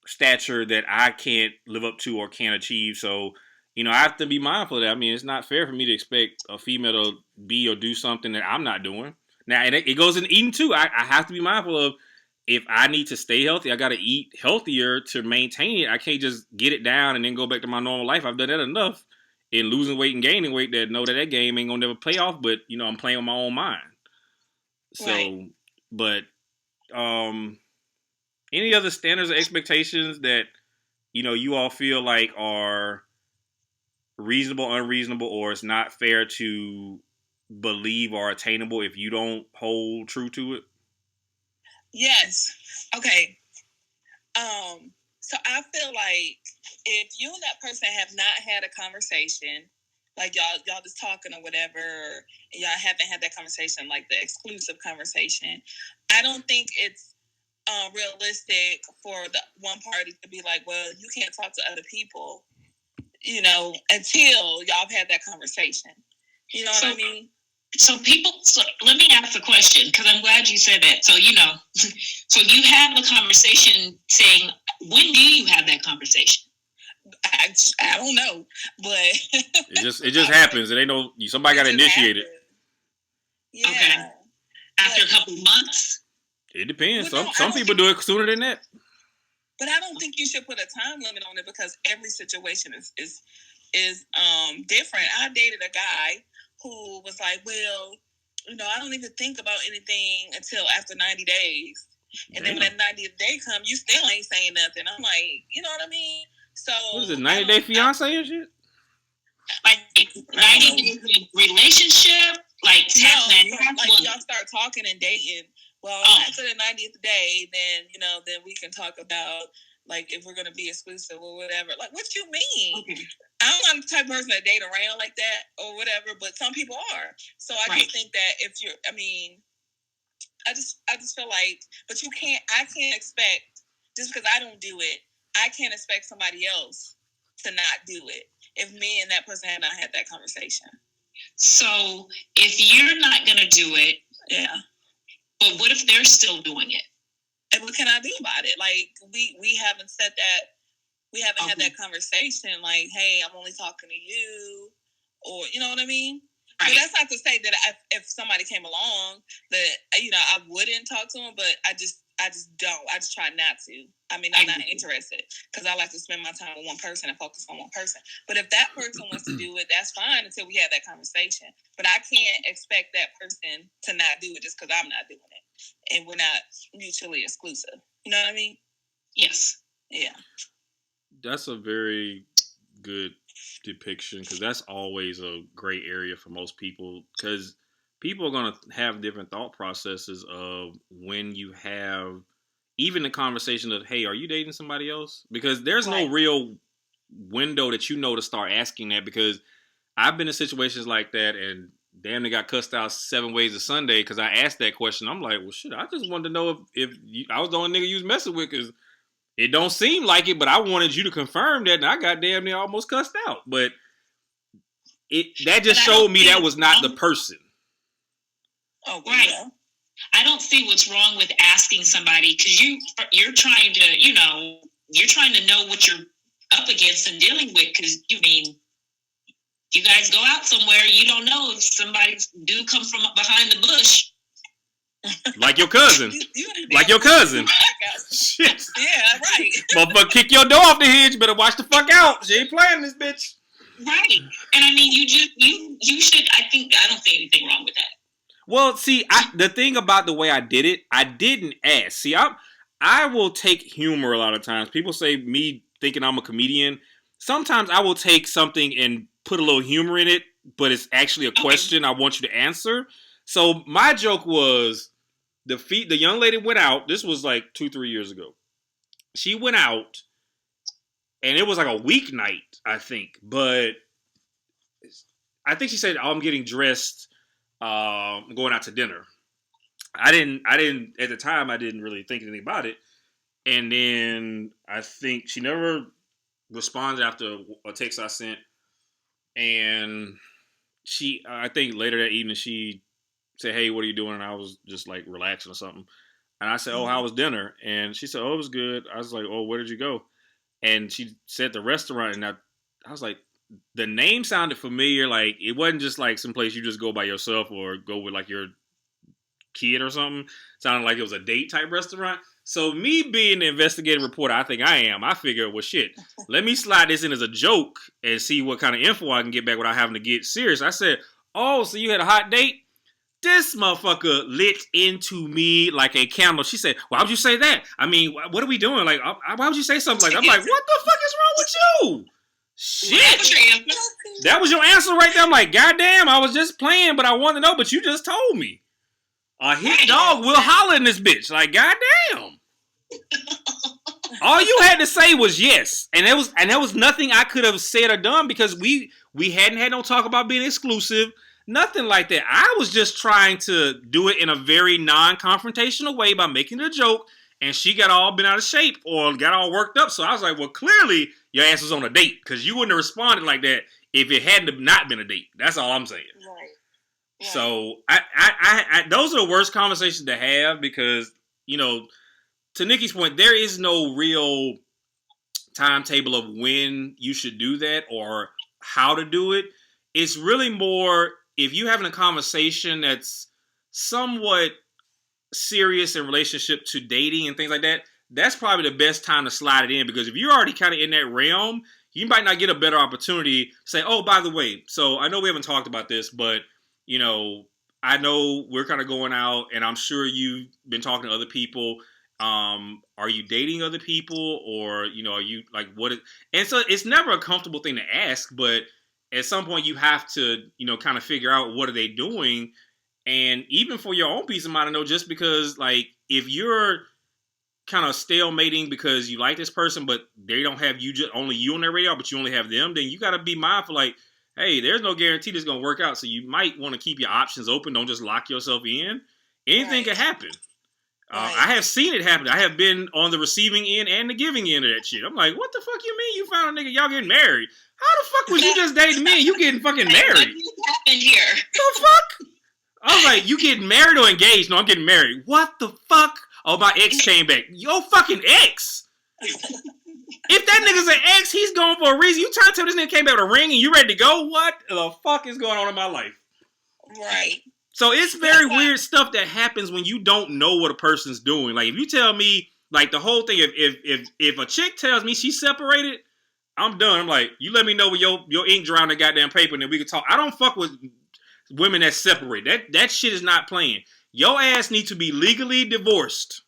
stature that I can't live up to or can't achieve. So, I have to be mindful of that. I mean, it's not fair for me to expect a female to be or do something that I'm not doing. Now, and it goes in eating too. I have to be mindful of if I need to stay healthy, I got to eat healthier to maintain it. I can't just get it down and then go back to my normal life. I've done that enough in losing weight and gaining weight that know that game ain't going to never pay off, but, I'm playing with my own mind. So, right. But any other standards or expectations that, you all feel like are reasonable, unreasonable, or it's not fair to believe are attainable if you don't hold true to it? Yes. Okay. So I feel like if you and that person have not had a conversation, like y'all just talking or whatever, and y'all haven't had that conversation, like the exclusive conversation, I don't think it's realistic for the one party to be like, well, you can't talk to other people, until y'all have had that conversation. You know what I mean? So let me ask a question because I'm glad you said that. So, so you have a conversation saying, when do you have that conversation? I don't know, but it just happens. It ain't somebody got to initiate it. Yeah. Okay. After a couple of months? It depends. Some people do it sooner than that. But I don't think you should put a time limit on it because every situation is different. I dated a guy who was like, well, I don't even think about anything until after 90 days. And then when that 90th day comes, you still ain't saying nothing. I'm like, you know what I mean? So what is it, 90-day fiance and shit? Like 90 days in relationship, like like y'all start talking and dating. Well, after the 90th day, then then we can talk about like if we're gonna be exclusive or whatever. Like, what you mean? Okay. I'm not the type of person to date around like that or whatever, but some people are. So I just think that if you're, I just feel like, but I can't expect, just because I don't do it, I can't expect somebody else to not do it if me and that person had not had that conversation. So if you're not going to do it, yeah. But what if they're still doing it? And what can I do about it? Like, we haven't said that. We haven't had that conversation. Like, hey, I'm only talking to you, or you know what I mean. Right. But that's not to say that if somebody came along that I wouldn't talk to them, but I just don't. I just try not to. I mean, I'm not interested because I like to spend my time with one person and focus on one person. But if that person wants to do it, that's fine until we have that conversation. But I can't expect that person to not do it just because I'm not doing it, and we're not mutually exclusive. You know what I mean? Yes. Yeah. That's a very good depiction, because that's always a gray area for most people, because people are going to have different thought processes of when you have even the conversation of, hey, are you dating somebody else? Because there's no real window that to start asking that, because I've been in situations like that and damn, they got cussed out 7 ways a Sunday because I asked that question. I'm like, well, shit, I just wanted to know if I was the only nigga you was messing with, because it don't seem like it, but I wanted you to confirm that, and I got damn near almost cussed out. But that just showed me that was not the person. Oh, right. Yeah. I don't see what's wrong with asking somebody, because you're trying to know what you're up against and dealing with, because you guys go out somewhere, you don't know if somebody do come from behind the bush. Like your cousin. Like your cousin. Shit. Yeah, right. Motherfucker, kick your door off the hinge. Better watch the fuck out. She ain't playing this bitch. Right. And I mean, you should, I don't see anything wrong with that. Well, see, the thing about the way I did it, I didn't ask. See, I will take humor a lot of times. People say me thinking I'm a comedian. Sometimes I will take something and put a little humor in it, but it's actually a question I want you to answer. So my joke was, the young lady went out. This was like 2-3 years ago. She went out, and it was like a weeknight, I think. But I think she said, "Oh, I'm getting dressed. I'm going out to dinner." I didn't at the time. I didn't really think anything about it. And then I think she never responded after a text I sent. And I think later that evening, she said, "Hey, what are you doing?" And I was just like relaxing or something. And I said, "Oh, how was dinner?" And she said, "Oh, it was good." I was like, "Oh, where did you go?" And she said the restaurant. And I was like, the name sounded familiar. Like, it wasn't just like some place you just go by yourself or go with like your kid or something. It sounded like it was a date type restaurant. So me being the investigative reporter I think I am, I figured, well, shit, let me slide this in as a joke and see what kind of info I can get back without having to get serious. I said, "Oh, so you had a hot date?" This motherfucker lit into me like a candle. She said, "Why would you say that? I mean, what are we doing? Like, why would you say something like that?" I'm like, what the fuck is wrong with you? Shit. That was your answer right there. I'm like, goddamn, I was just playing, but I wanted to know, but you just told me. A hit dog will holler in this bitch. Like, goddamn. All you had to say was yes. And there was nothing I could have said or done, because we hadn't had no talk about being exclusive. Nothing like that. I was just trying to do it in a very non-confrontational way by making it a joke, and she got all bent out of shape or got all worked up. So I was like, well, clearly your ass was on a date, because you wouldn't have responded like that if it hadn't not been a date. That's all I'm saying. Right. Yeah. So I those are the worst conversations to have, because, to Nikki's point, there is no real timetable of when you should do that or how to do it. It's really more, if you're having a conversation that's somewhat serious in relationship to dating and things like that, that's probably the best time to slide it in, because if you're already kind of in that realm, you might not get a better opportunity to say, "Oh, by the way, so I know we haven't talked about this, but, I know we're kind of going out, and I'm sure you've been talking to other people. Are you dating other people, or, are you like, what is," and so it's never a comfortable thing to ask, but at some point you have to, kind of figure out what are they doing. And even for your own peace of mind, I know just because, like, if you're kind of stalemating because you like this person, but they don't have you, just only you on their radar, but you only have them, then you got to be mindful, like, hey, there's no guarantee this is going to work out. So you might want to keep your options open. Don't just lock yourself in. Anything can happen. I have seen it happen. I have been on the receiving end and the giving end of that shit. I'm like, what the fuck you mean you found a nigga, y'all getting married? How the fuck was you just dating me and you getting fucking married? What happened here? The fuck? I was like, you getting married or engaged? No, I'm getting married. What the fuck? Oh, my ex came back. Yo, fucking ex. If that nigga's an ex, he's going for a reason. You trying to tell this nigga came back with a ring and you ready to go? What the fuck is going on in my life? Right. So it's very weird stuff that happens when you don't know what a person's doing. Like, if you tell me, like, the whole thing, if a chick tells me she's separated, I'm done. I'm like, you let me know when your ink dry on the goddamn paper and then we can talk. I don't fuck with women that separate. That shit is not playing. Your ass needs to be legally divorced.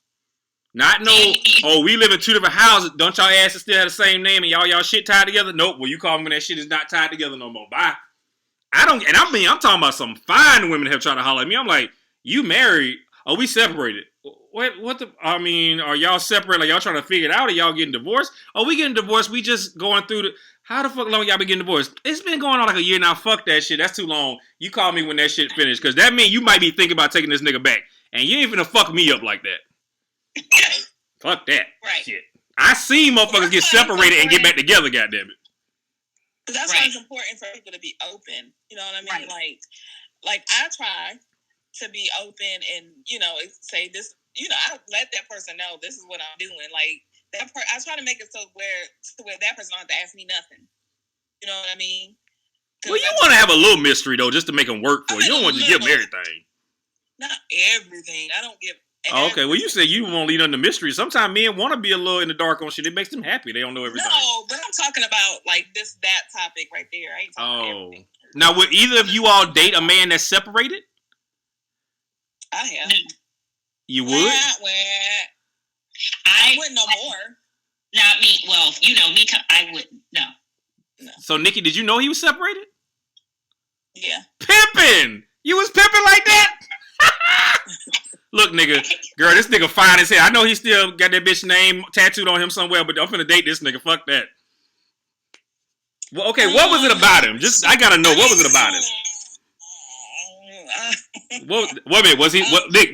Not we live in two different houses. Don't y'all asses still have the same name and y'all shit tied together? Nope. Well, you call me when that shit is not tied together no more. Bye. I'm talking about some fine women that have tried to holler at me. I'm like, you married? Oh, we separated. Are y'all separate? Like, y'all trying to figure it out or y'all getting divorced? Oh, we getting divorced. We just going through how the fuck long y'all been getting divorced? It's been going on like a year now. Fuck that shit. That's too long. You call me when that shit finished. Because that means you might be thinking about taking this nigga back. And you ain't finna fuck me up like that. Fuck that shit. I seen motherfuckers get separated and get back together, goddammit. That's why it's important for people to be open. You know what I mean? Right. Like I try to be open and, say this, I let that person know this is what I'm doing. Like I try to make it so where that person don't have to ask me nothing. You know what I mean? Well, you want to have a little mystery though, just to make them work for you. You don't want to give them everything. Not everything. I don't give. Oh, okay, well, you say you won't lead on the mystery. Sometimes men want to be a little in the dark on shit. It makes them happy. They don't know everything. No, but I'm talking about like that topic right there. I ain't talking about everything. Now, would either of you all date a man that's separated? I have. You would? I wouldn't no more. Not me. Well, me. I wouldn't. No. So, Nikki, did you know he was separated? Yeah. Pimping! You was pimping like that? Look, nigga, girl, this nigga fine as hell. I know he still got that bitch name tattooed on him somewhere, but I'm finna date this nigga. Fuck that. Well, okay, what was it about him? I gotta know, what was it about him? Wait a minute, was he,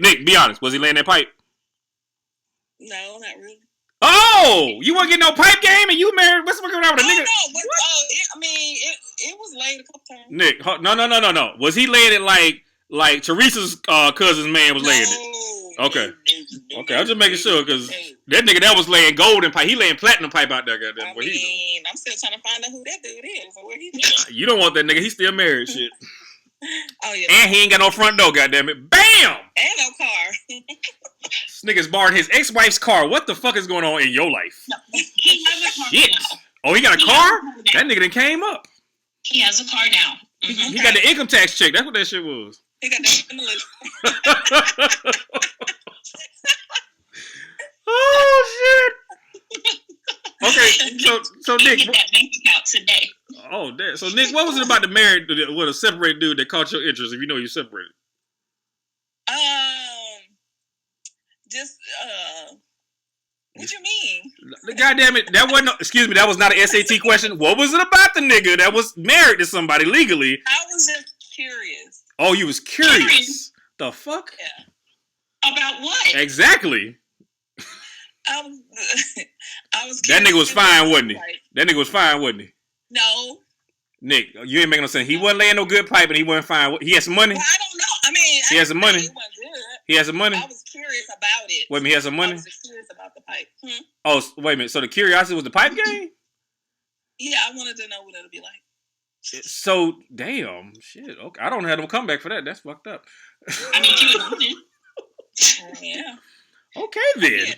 Nick, be honest, was he laying that pipe? No, not really. Oh, you want to get no pipe game and you married? What's going on with a nigga? No, it was laid a couple times. Nick, no. Was he laying it like Teresa's cousin's man was laying it? Okay. Okay, I'm just making sure because that nigga that was laying golden pipe, he laying platinum pipe out there, goddamn. I'm still trying to find out who that dude is or where he's at. You don't want that nigga, he's still married, shit. Oh yeah. And he ain't got no front door, goddamn it. Bam! And no car. This nigga's borrowing his ex-wife's car. What the fuck is going on in your life? No, he has a car shit. now. Oh, he got a car? That nigga done came up. He has a car now. Mm-hmm. He got the income tax check. That's what that shit was. He got that in the list. Oh shit! Okay, so Nick, get that bank account today. Oh, damn. So Nick, what was it about the married with a separated dude that caught your interest? If you know you're separated, what you mean? Goddamn it, that wasn't. Excuse me, that was not an SAT question. What was it about the nigga that was married to somebody legally? I was just curious. Oh, you was curious. The fuck? Yeah. About what? Exactly. I was that nigga was fine, wasn't he? That nigga was fine, wasn't he? No. Nick, you ain't making no sense. He wasn't laying no good pipe and he wasn't fine. He had some money? Well, I don't know. I mean, he had some money. It wasn't good. He had some money? I was curious about it. Wait a minute, he had some money? I was curious about the pipe. Oh, wait a minute. So the curiosity was the pipe game? Yeah, I wanted to know what it'll be like. So, damn. Shit. Okay. I don't have no comeback for that. That's fucked up. I mean, she was open. Yeah. Okay, then.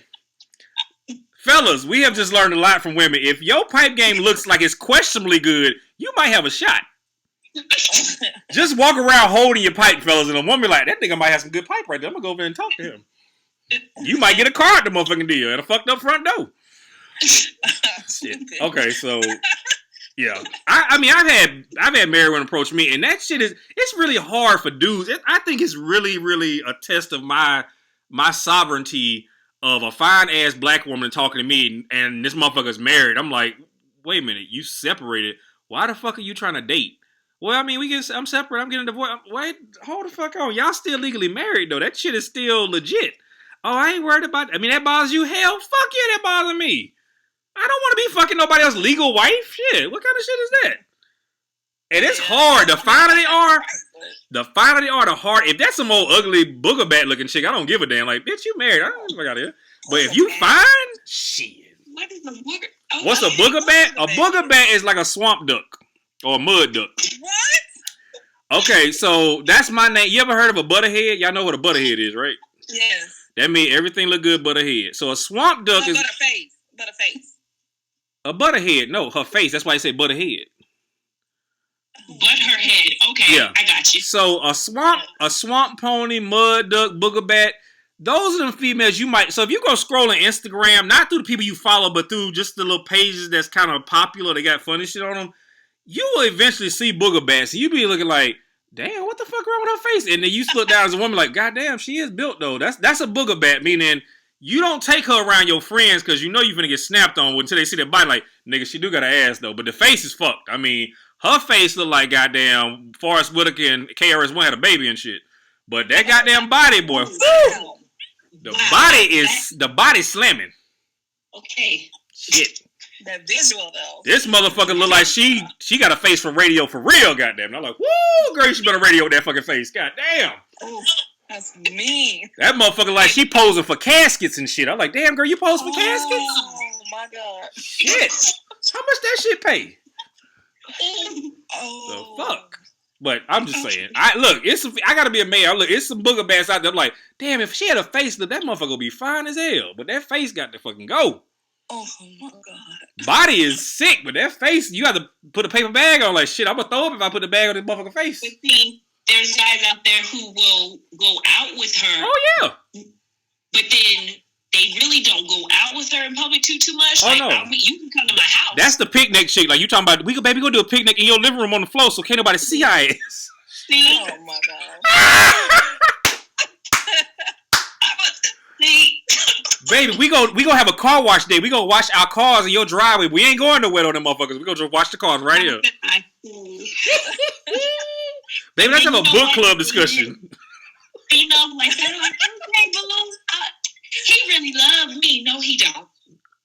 Fellas, we have just learned a lot from women. If your pipe game looks like it's questionably good, you might have a shot. Just walk around holding your pipe, fellas, and a woman like, that nigga might have some good pipe right there. I'm going to go over there and talk to him. You might get a car at the motherfucking deal and a fucked up front door. Shit. Okay, so Yeah, I mean, I've had married women approach me, and that shit it's really hard for dudes. I think it's really, really a test of my sovereignty of a fine ass black woman talking to me, and this motherfucker's married. I'm like, wait a minute, you separated? Why the fuck are you trying to date? Well, I mean, I'm separate. I'm getting divorced. Wait, hold the fuck on. Y'all still legally married though. That shit is still legit. Oh, I ain't worried about. I mean, that bothers you? Hell, fuck yeah, that bothers me. I don't want to be fucking nobody else's legal wife. Shit, what kind of shit is that? And it's hard. The finer they are, the hard. If that's some old ugly booger bat looking chick, I don't give a damn. Like, bitch, you married. I don't know what out here. But if you fine, shit. What is a booger? Oh, what's a booger bat? A booger bat is like a swamp duck or a mud duck. What? Okay, so that's my name. You ever heard of a butterhead? Y'all know what a butterhead is, right? Yes. That means everything look good but a head. So a swamp duck is Butterface. A butterhead. No, her face. That's why I say butterhead. But her head. Okay, yeah. I got you. So a swamp pony, mud duck, booger bat. Those are the females you might. So if you go scrolling Instagram, not through the people you follow, but through just the little pages that's kind of popular, they got funny shit on them. You will eventually see booger bats. And you be looking like, damn, what the fuck wrong with her face? And then you look down as a woman like, goddamn, she is built though. That's a booger bat, meaning you don't take her around your friends because you know you're gonna get snapped on until they see that body. Like, nigga, she do got an ass though, but the face is fucked. I mean, her face look like goddamn Forrest Whitaker and KRS-One had a baby and shit. But that goddamn body, boy, woo, the body slamming. Okay. Shit. That visual though. This motherfucker look like she got a face for radio for real, goddamn. And I'm like, woo, girl, you should better radio with that fucking face, goddamn. Oh, that's mean. That motherfucker like she posing for caskets and shit. I'm like, damn, girl, you pose for caskets? Oh my god. Shit. How much that shit pay? Oh. The fuck. But I'm just saying. I gotta be a man. Look, it's some booger bats out there. I'm like, damn, if she had a face, that motherfucker would be fine as hell. But that face got to fucking go. Oh my god. Body is sick, but that face, you have to put a paper bag on. Like, shit, I'm gonna throw up if I put the bag on this motherfucking face. But see, there's guys out there who will go out with her. Oh yeah. But then they really don't go out with her in public too much. Oh, like, no. You can come to my house. That's the picnic chick. Like, you talking about, baby, go do a picnic in your living room on the floor so can't nobody see our ass. See? Oh my god. See? Baby, we gonna have a car wash day. We gonna wash our cars in your driveway. We ain't going nowhere on them motherfuckers. We gonna just wash the cars right here. Baby, let's have a book club discussion. You know, like, okay, balloons. He really loves me. No, he don't.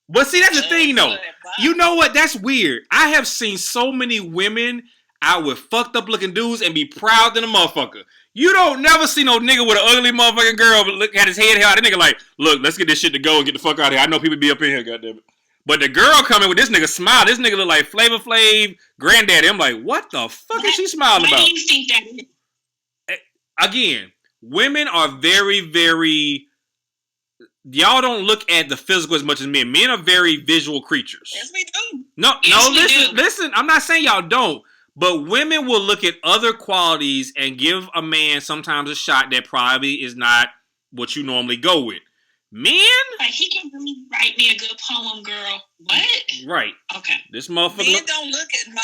But see, that's the thing, though. You know what? That's weird. I have seen so many women out with fucked up looking dudes and be proud than a motherfucker. You don't never see no nigga with an ugly motherfucking girl look at his head held. That nigga like, look, let's get this shit to go and get the fuck out of here. I know people be up in here, goddammit. But the girl coming with this nigga smile. This nigga look like Flavor Flav granddaddy. I'm like, what the fuck is she smiling about? Why do you think that is? Again, women are very, very... Y'all don't look at the physical as much as men. Men are very visual creatures. Yes, we do. Listen. I'm not saying y'all don't, but women will look at other qualities and give a man sometimes a shot that probably is not what you normally go with. Men? Like, he can really write me a good poem, girl. What? Right. Okay. This motherfucker.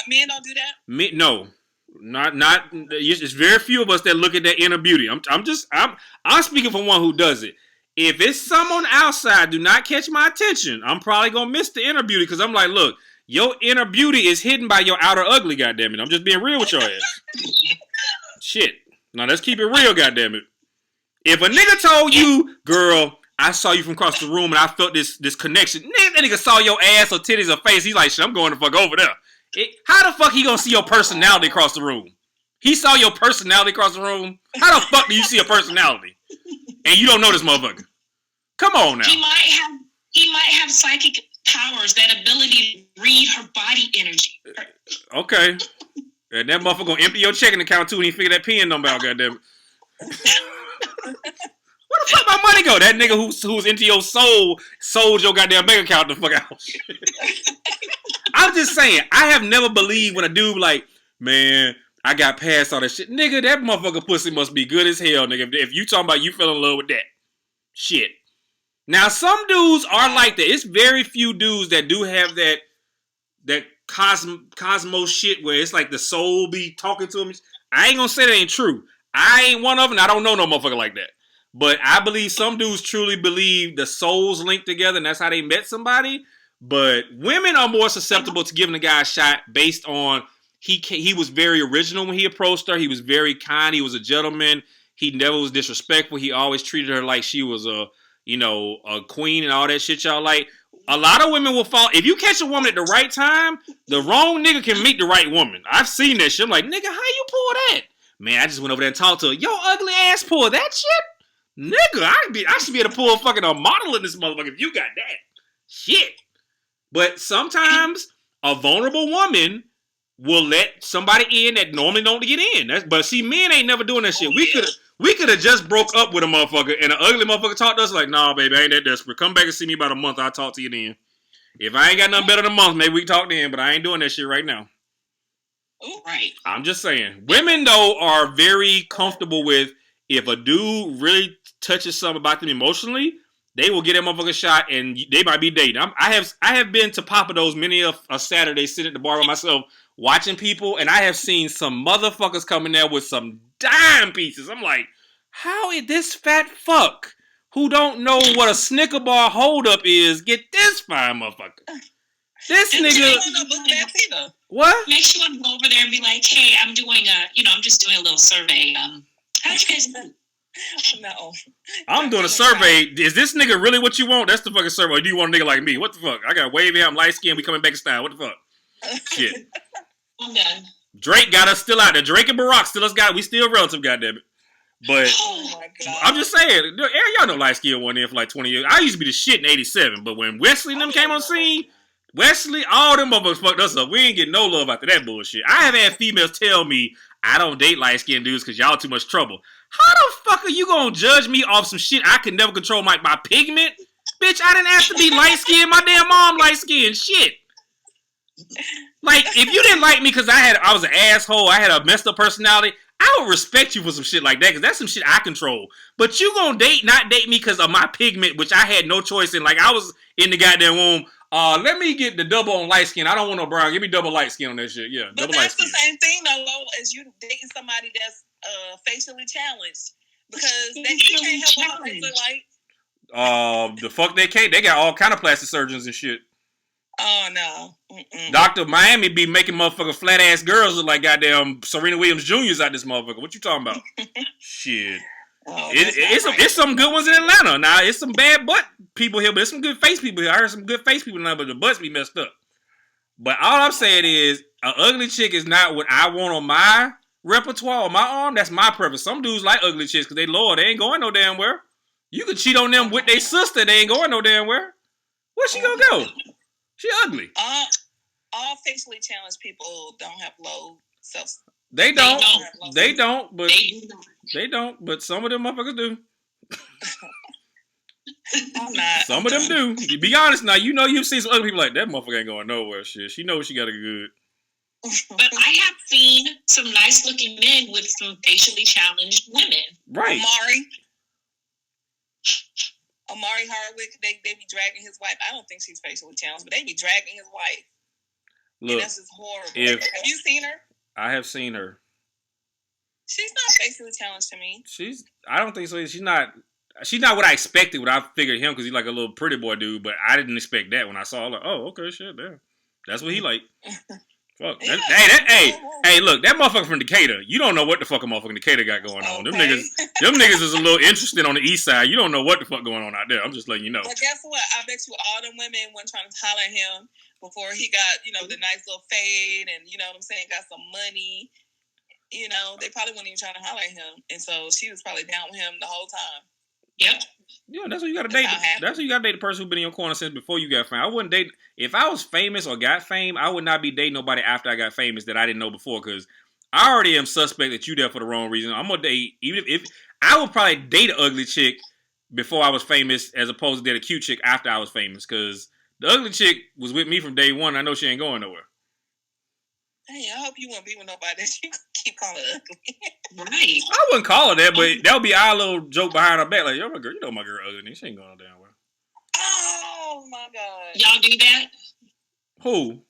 Men don't do that? No. Not. It's very few of us that look at that inner beauty. I'm speaking for one who does it. If it's someone outside, do not catch my attention. I'm probably gonna miss the inner beauty because I'm like, look, your inner beauty is hidden by your outer ugly. Goddammit, I'm just being real with your ass. Shit. Now let's keep it real. Goddammit. If a nigga told you, girl, I saw you from across the room and I felt this connection. That nigga saw your ass or titties or face. He's like, shit, I'm going the fuck over there. How the fuck he gonna see your personality across the room? He saw your personality across the room. How the fuck do you see a personality? And you don't know this motherfucker. Come on now. He might have psychic powers, that ability to read her body energy. Okay. And that motherfucker gonna empty your checking account too when he figure that PIN number out, goddammit. Where the fuck my money go? That nigga who's into your soul sold your goddamn bank account the fuck out. I'm just saying, I have never believed when a dude like, man, I got past all that shit. Nigga, that motherfucker pussy must be good as hell, nigga. If you talking about you fell in love with that. Shit. Now, some dudes are like that. It's very few dudes that do have that cosmos shit where it's like the soul be talking to him. I ain't gonna say that ain't true. I ain't one of them. I don't know no motherfucker like that. But I believe some dudes truly believe the souls linked together and that's how they met somebody. But women are more susceptible to giving a guy a shot based on he was very original when he approached her. He was very kind. He was a gentleman. He never was disrespectful. He always treated her like she was a queen and all that shit y'all like. A lot of women will fall. If you catch a woman at the right time, the wrong nigga can meet the right woman. I've seen that shit. I'm like, nigga, how you pull that? Man, I just went over there and talked to her. Yo, ugly ass pull that shit? Nigga, I should be able to pull fucking a model in this motherfucker if you got that. Shit. But sometimes a vulnerable woman will let somebody in that normally don't get in. But see, men ain't never doing that shit. We could have just broke up with a motherfucker and an ugly motherfucker talked to us like, nah, baby, I ain't that desperate. Come back and see me about a month. I'll talk to you then. If I ain't got nothing better than a month, maybe we can talk then, but I ain't doing that shit right now. Right. I'm just saying. Women, though, are very comfortable with if a dude really touches something about them emotionally, they will get that motherfucker shot and they might be dating. I have been to Papados many a Saturday sitting at the bar by myself watching people, and I have seen some motherfuckers come in there with some dime pieces. I'm like, how is this fat fuck who don't know what a Snicker bar holdup is get this fine motherfucker? This nigga. What? Make sure you go over there and be like, hey, I'm just doing a little survey. How'd you guys do? No. I'm doing a survey. Is this nigga really what you want? That's the fucking survey. Or do you want a nigga like me? What the fuck? I got wavy hair, I'm light skinned, we coming back in style. What the fuck? Shit. I'm done. Drake got us still out there. Drake and Barack still us got. We still relative, goddammit. But oh my God. I'm just saying, y'all know light skin one in for like 20 years. I used to be the shit in '87, but when Wesley and them came on the scene, Wesley, all them motherfuckers fucked us up. We ain't getting no love after that bullshit. I have had females tell me I don't date light skinned dudes because y'all too much trouble. How the fuck are you gonna judge me off some shit I can never control my pigment? Bitch, I didn't have to be light skinned. My damn mom light skinned. Shit. Like, if you didn't like me because I was an asshole, I had a messed up personality, I would respect you for some shit like that because that's some shit I control. But you gonna not date me because of my pigment, which I had no choice in. Like, I was in the goddamn womb. Let me get the double on light skin. I don't want no brown. Give me double light skin on that shit. Yeah, but double light skin. But that's the same thing, though, as you dating somebody that's facially challenged. Because they can't help what they look like. The fuck they can't. They got all kind of plastic surgeons and shit. Oh, no. Mm-mm. Dr. Miami be making motherfucking flat ass girls look like goddamn Serena Williams Jr.'s out this motherfucker. What you talking about? Shit. Oh, it's some good ones in Atlanta. Now, it's some bad butt people here, but it's some good face people here. I heard some good face people now, but the butts be messed up. But all I'm saying is, an ugly chick is not what I want on my repertoire, on my arm. That's my preference. Some dudes like ugly chicks because they loyal. They ain't going no damn where. You could cheat on them with their sister. They ain't going no damn where. Where she gonna go? She ugly. All facially challenged people don't have low self. They don't. But some of them motherfuckers do. I'm not. Some of them do. You be honest now. You know you've seen some other people like that motherfucker ain't going nowhere. Shit. She knows she got a good. But I have seen some nice looking men with some facially challenged women. Right. Amari Hardwick, they be dragging his wife. I don't think she's facially challenged, but they be dragging his wife. Look, and that's just horrible. Have you seen her? I have seen her. She's not facially challenged to me. I don't think so. She's not what I expected when I figured him because he's like a little pretty boy dude, but I didn't expect that when I saw her. Like, oh, okay, shit, damn. That's what he like. Fuck. Yeah. Hey, look, that motherfucker from Decatur, you don't know what the fuck a motherfucker in Decatur got going on. Okay. Them niggas is a little interested on the east side. You don't know what the fuck going on out there. I'm just letting you know. But guess what? I bet you all them women weren't trying to holler at him before he got, the nice little fade and, you know what I'm saying, got some money. They probably weren't even trying to holler at him. And so she was probably down with him the whole time. Yep. Yeah, that's what you gotta date. That's what you gotta date the person who's been in your corner since before you got fame. I wouldn't date if I was famous or got fame. I would not be dating nobody after I got famous that I didn't know before because I already am suspect that you there for the wrong reason. I'm gonna date even if I would probably date an ugly chick before I was famous as opposed to date a cute chick after I was famous because the ugly chick was with me from day one. I know she ain't going nowhere. Hey, I hope you won't be with nobody that you keep calling ugly. Right. I wouldn't call her that, but that would be our little joke behind her back. Like, yo, my girl, my girl ugly. She ain't going no damn well. Oh, my God. Y'all do that? Who?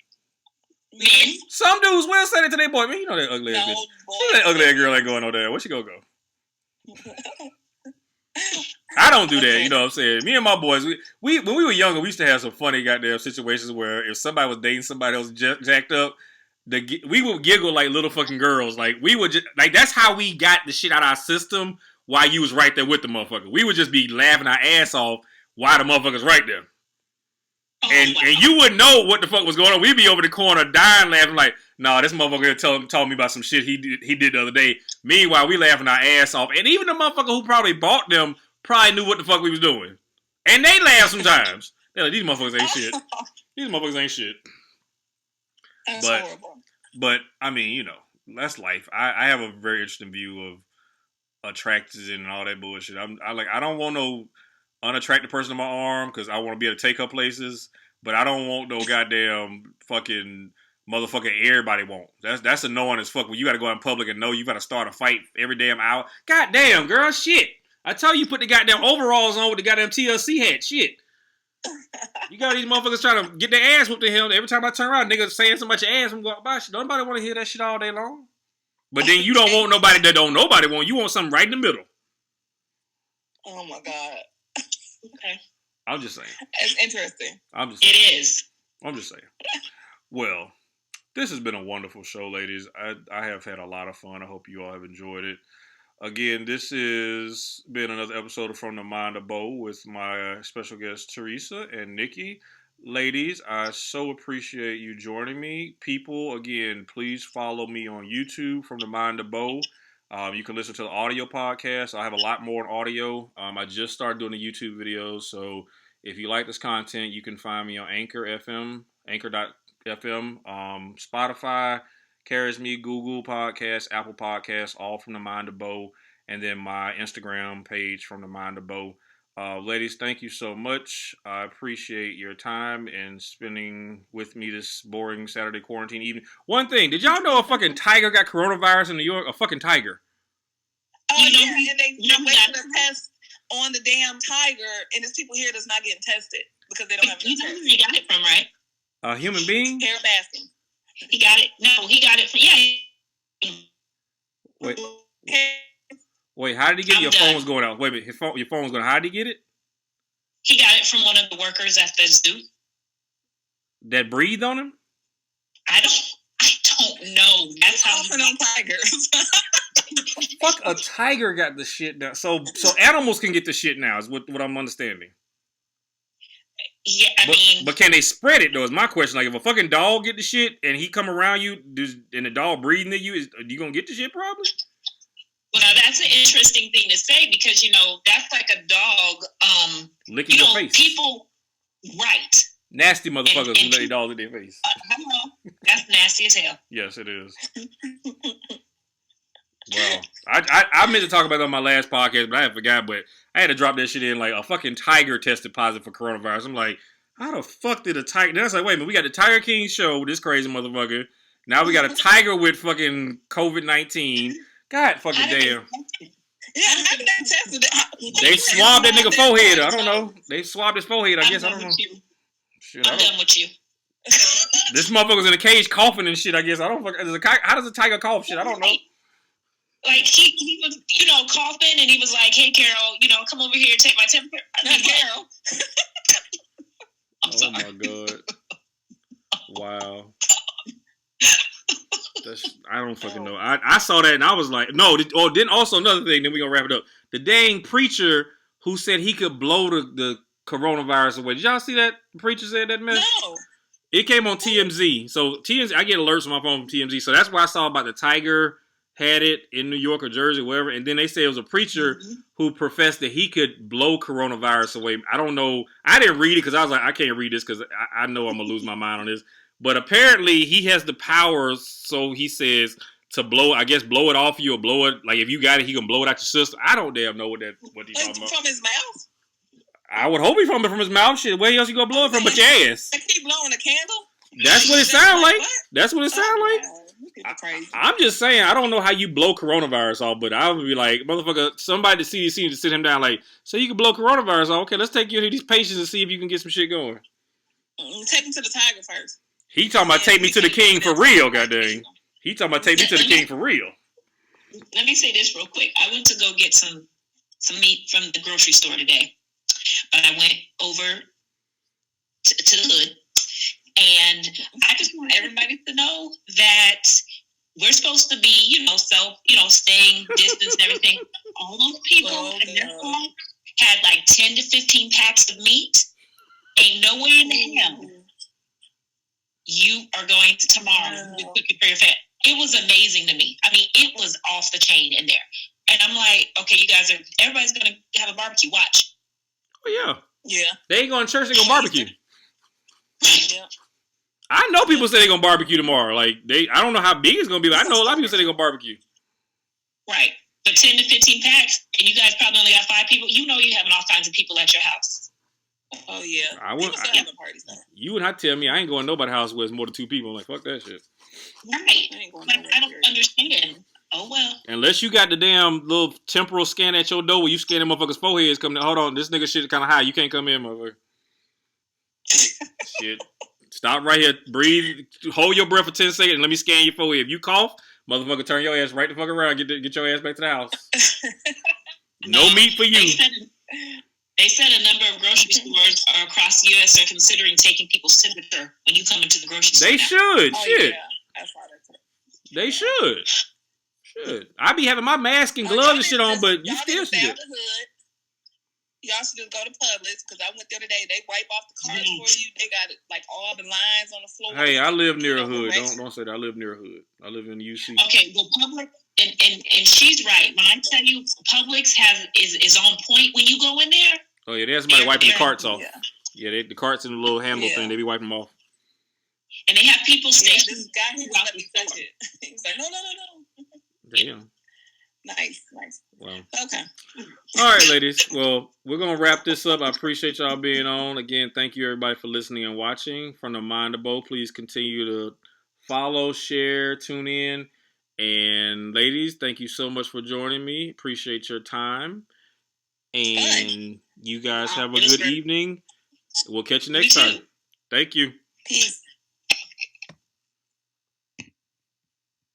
Men. Some dudes will say that to their boy. Man, you know that ugly ass bitch. Who's that ugly ass girl ain't going on there? Where she go? I don't do that, you know what I'm saying? Me and my boys, we when we were younger, we used to have some funny goddamn situations where if somebody was dating somebody else jacked up, we would giggle like little fucking girls. Like, we would just, like, that's how we got the shit out of our system while you was right there with the motherfucker. We would just be laughing our ass off while the motherfucker's right there. And you wouldn't know what the fuck was going on. We'd be over the corner dying laughing like, nah, this motherfucker told me about some shit he did the other day. Meanwhile, we laughing our ass off. And even the motherfucker who probably bought them probably knew what the fuck we was doing. And they laugh sometimes. They're like, these motherfuckers ain't shit. These motherfuckers ain't shit. That's horrible. But, I mean, you know, that's life. I have a very interesting view of attractors and all that bullshit. I don't want no unattractive person in my arm because I want to be able to take her places, but I don't want no goddamn fucking motherfucker everybody want. That's annoying as fuck when you got to go out in public and know you got to start a fight every damn hour. Goddamn, girl, shit. I tell you, put the goddamn overalls on with the goddamn TLC hat, shit. You got these motherfuckers trying to get their ass whooped in here. Every time I turn around, niggas saying so much ass, I'm going, bye, shit. Nobody want to hear that shit all day long. But then you don't want nobody that don't nobody want. You want something right in the middle. Oh my God. Okay. I'm just saying. It's interesting. It is. I'm just saying. Well, this has been a wonderful show, ladies. I have had a lot of fun. I hope you all have enjoyed it. Again, this has been another episode of From the Mind of Bo with my special guests, Teresa and Nikki. Ladies, I so appreciate you joining me. People, again, please follow me on YouTube, From the Mind of Bo. You can listen to the audio podcast. I have a lot more on audio. I just started doing the YouTube videos, so if you like this content, you can find me on Anchor.fm, Spotify, carries me, Google Podcasts, Apple Podcasts, all From the Mind of Bo, and then my Instagram page, From the Mind of Bo. Ladies, thank you so much. I appreciate your time and spending with me this boring Saturday quarantine evening. One thing, did y'all know a fucking tiger got coronavirus in New York? A fucking tiger. Oh, yeah, and they waiting to test on the damn tiger, and there's people here that's not getting tested because they don't have enough tests. He got it from, right? A human being? Hair basking. He got it. No, he got it from, Wait. Wait, how did he get it? Your phone was going out. Wait a minute, your phone was going out. How did he get it? He got it from one of the workers at the zoo. That breathed on him? I don't know. That's how he on tigers. Fuck, a tiger got the shit now. So animals can get the shit now, is what I'm understanding. Yeah, but can they spread it, though, is my question. Like, if a fucking dog get the shit and he come around you, and the dog breathing at you, are you going to get the shit probably? Well, now that's an interesting thing to say because, you know, that's like a dog, licking your face. People, right. Nasty motherfuckers who let their dogs in their face. That's nasty as hell. Yes, it is. Well, I meant to talk about that on my last podcast, but I forgot. But I had to drop that shit in. Like, a fucking tiger tested positive for coronavirus. I'm like, how the fuck did a tiger? Then I was like, wait a minute, we got the Tiger King show with this crazy motherfucker. Now we got a tiger with fucking COVID-19. God fucking damn. Yeah, how did they test it? They swabbed that nigga forehead. I don't know. They swabbed his forehead, I guess. I don't know. Shit, I'm done with you. This motherfucker's in a cage coughing and shit, I guess. I don't fucking. How does a tiger cough shit? I don't know. Like, he was, you know, coughing, and he was like, hey, Carol, you know, come over here, take my temperature. Carol. I'm sorry. Oh, my God. Wow. I don't fucking know. I saw that, and I was like, no. Then also another thing, then we're going to wrap it up. The dang preacher who said he could blow the coronavirus away. Did y'all see that? The preacher said that mess? No. It came on TMZ. So, TMZ, I get alerts on my phone from TMZ. So, that's why I saw about the tiger had it in New York or Jersey, wherever, and then they say it was a preacher who professed that he could blow coronavirus away. I don't know. I didn't read it because I was like, I can't read this because I know I'm going to lose my mind on this. But apparently he has the powers, so he says, to blow it off you or blow it, like if you got it, he can blow it out your system. I don't damn know what he's talking about. From his mouth? I would hope he's from his mouth. Shit, where else you gonna blow it from but your ass? Like he blowing a candle? That's what it sounds like. What? That's what it sounds like. Crazy. I'm just saying, I don't know how you blow coronavirus off, but I would be like, motherfucker, somebody at the CDC to sit him down like, so you can blow coronavirus off. Okay, let's take you to these patients and see if you can get some shit going. Take him to the tiger first. He talking about take me to the king for real, goddamn. He talking about take me to the king for real. Let me say this real quick. I went to go get some meat from the grocery store today, but I went over to the hood, and I just want everybody to know that we're supposed to be, staying distance and everything. All those people in their phone had like 10 to 15 packs of meat. Ain't nowhere in the hell you are going to tomorrow with cooking for your family. It was amazing to me. I mean, it was off the chain in there. And I'm like, okay, everybody's going to have a barbecue. Watch. Oh, yeah. Yeah. They ain't going to church, they going to barbecue. Yeah. I know people say they going to barbecue tomorrow. Like, I don't know how big it's going to be, but I know a lot of people say they going to barbecue. Right. But 10 to 15 packs, and you guys probably only got 5 people. You know you're having all kinds of people at your house. Oh, yeah. You would not tell me I ain't going to nobody's house where there's more than 2 people. I'm like, fuck that shit. Right. I don't understand. Oh, well. Unless you got the damn little temporal scan at your door where you scan them motherfuckers' foreheads coming. Hold on, this nigga shit kind of high. You can't come in, motherfucker. Shit. Stop right here. Breathe. Hold your breath for 10 seconds and let me scan your forehead. If you cough, motherfucker, turn your ass right the fuck around. Get your ass back to the house. No meat for you. They said a number of grocery stores across the U.S. are considering taking people's temperature when you come into the grocery store. They should. Oh, shit. Yeah. I saw that too. They should. I be having my mask and gloves and shit on, but you still should. Y'all should just go to Publix, because I went there today. They wipe off the carts for you. They got like all the lines on the floor. Hey, I live near a hood. Don't say that. I live near a hood. I live in the UC. Okay, well, Publix, and she's right. When I tell you Publix is on point when you go in there. Oh yeah, there's somebody wiping the carts off. Yeah, the carts and the little handle thing. They be wiping them off. And they have people stationed. This guy, he let me touch it. He was like, no. Damn. Nice. Well. Okay. All right, ladies. Well, we're going to wrap this up. I appreciate y'all being on. Again, thank you, everybody, for listening and watching. From the Mind of Bo, please continue to follow, share, tune in. And, ladies, thank you so much for joining me. Appreciate your time. And you guys have a good evening. We'll catch you next time. Thank you. Peace.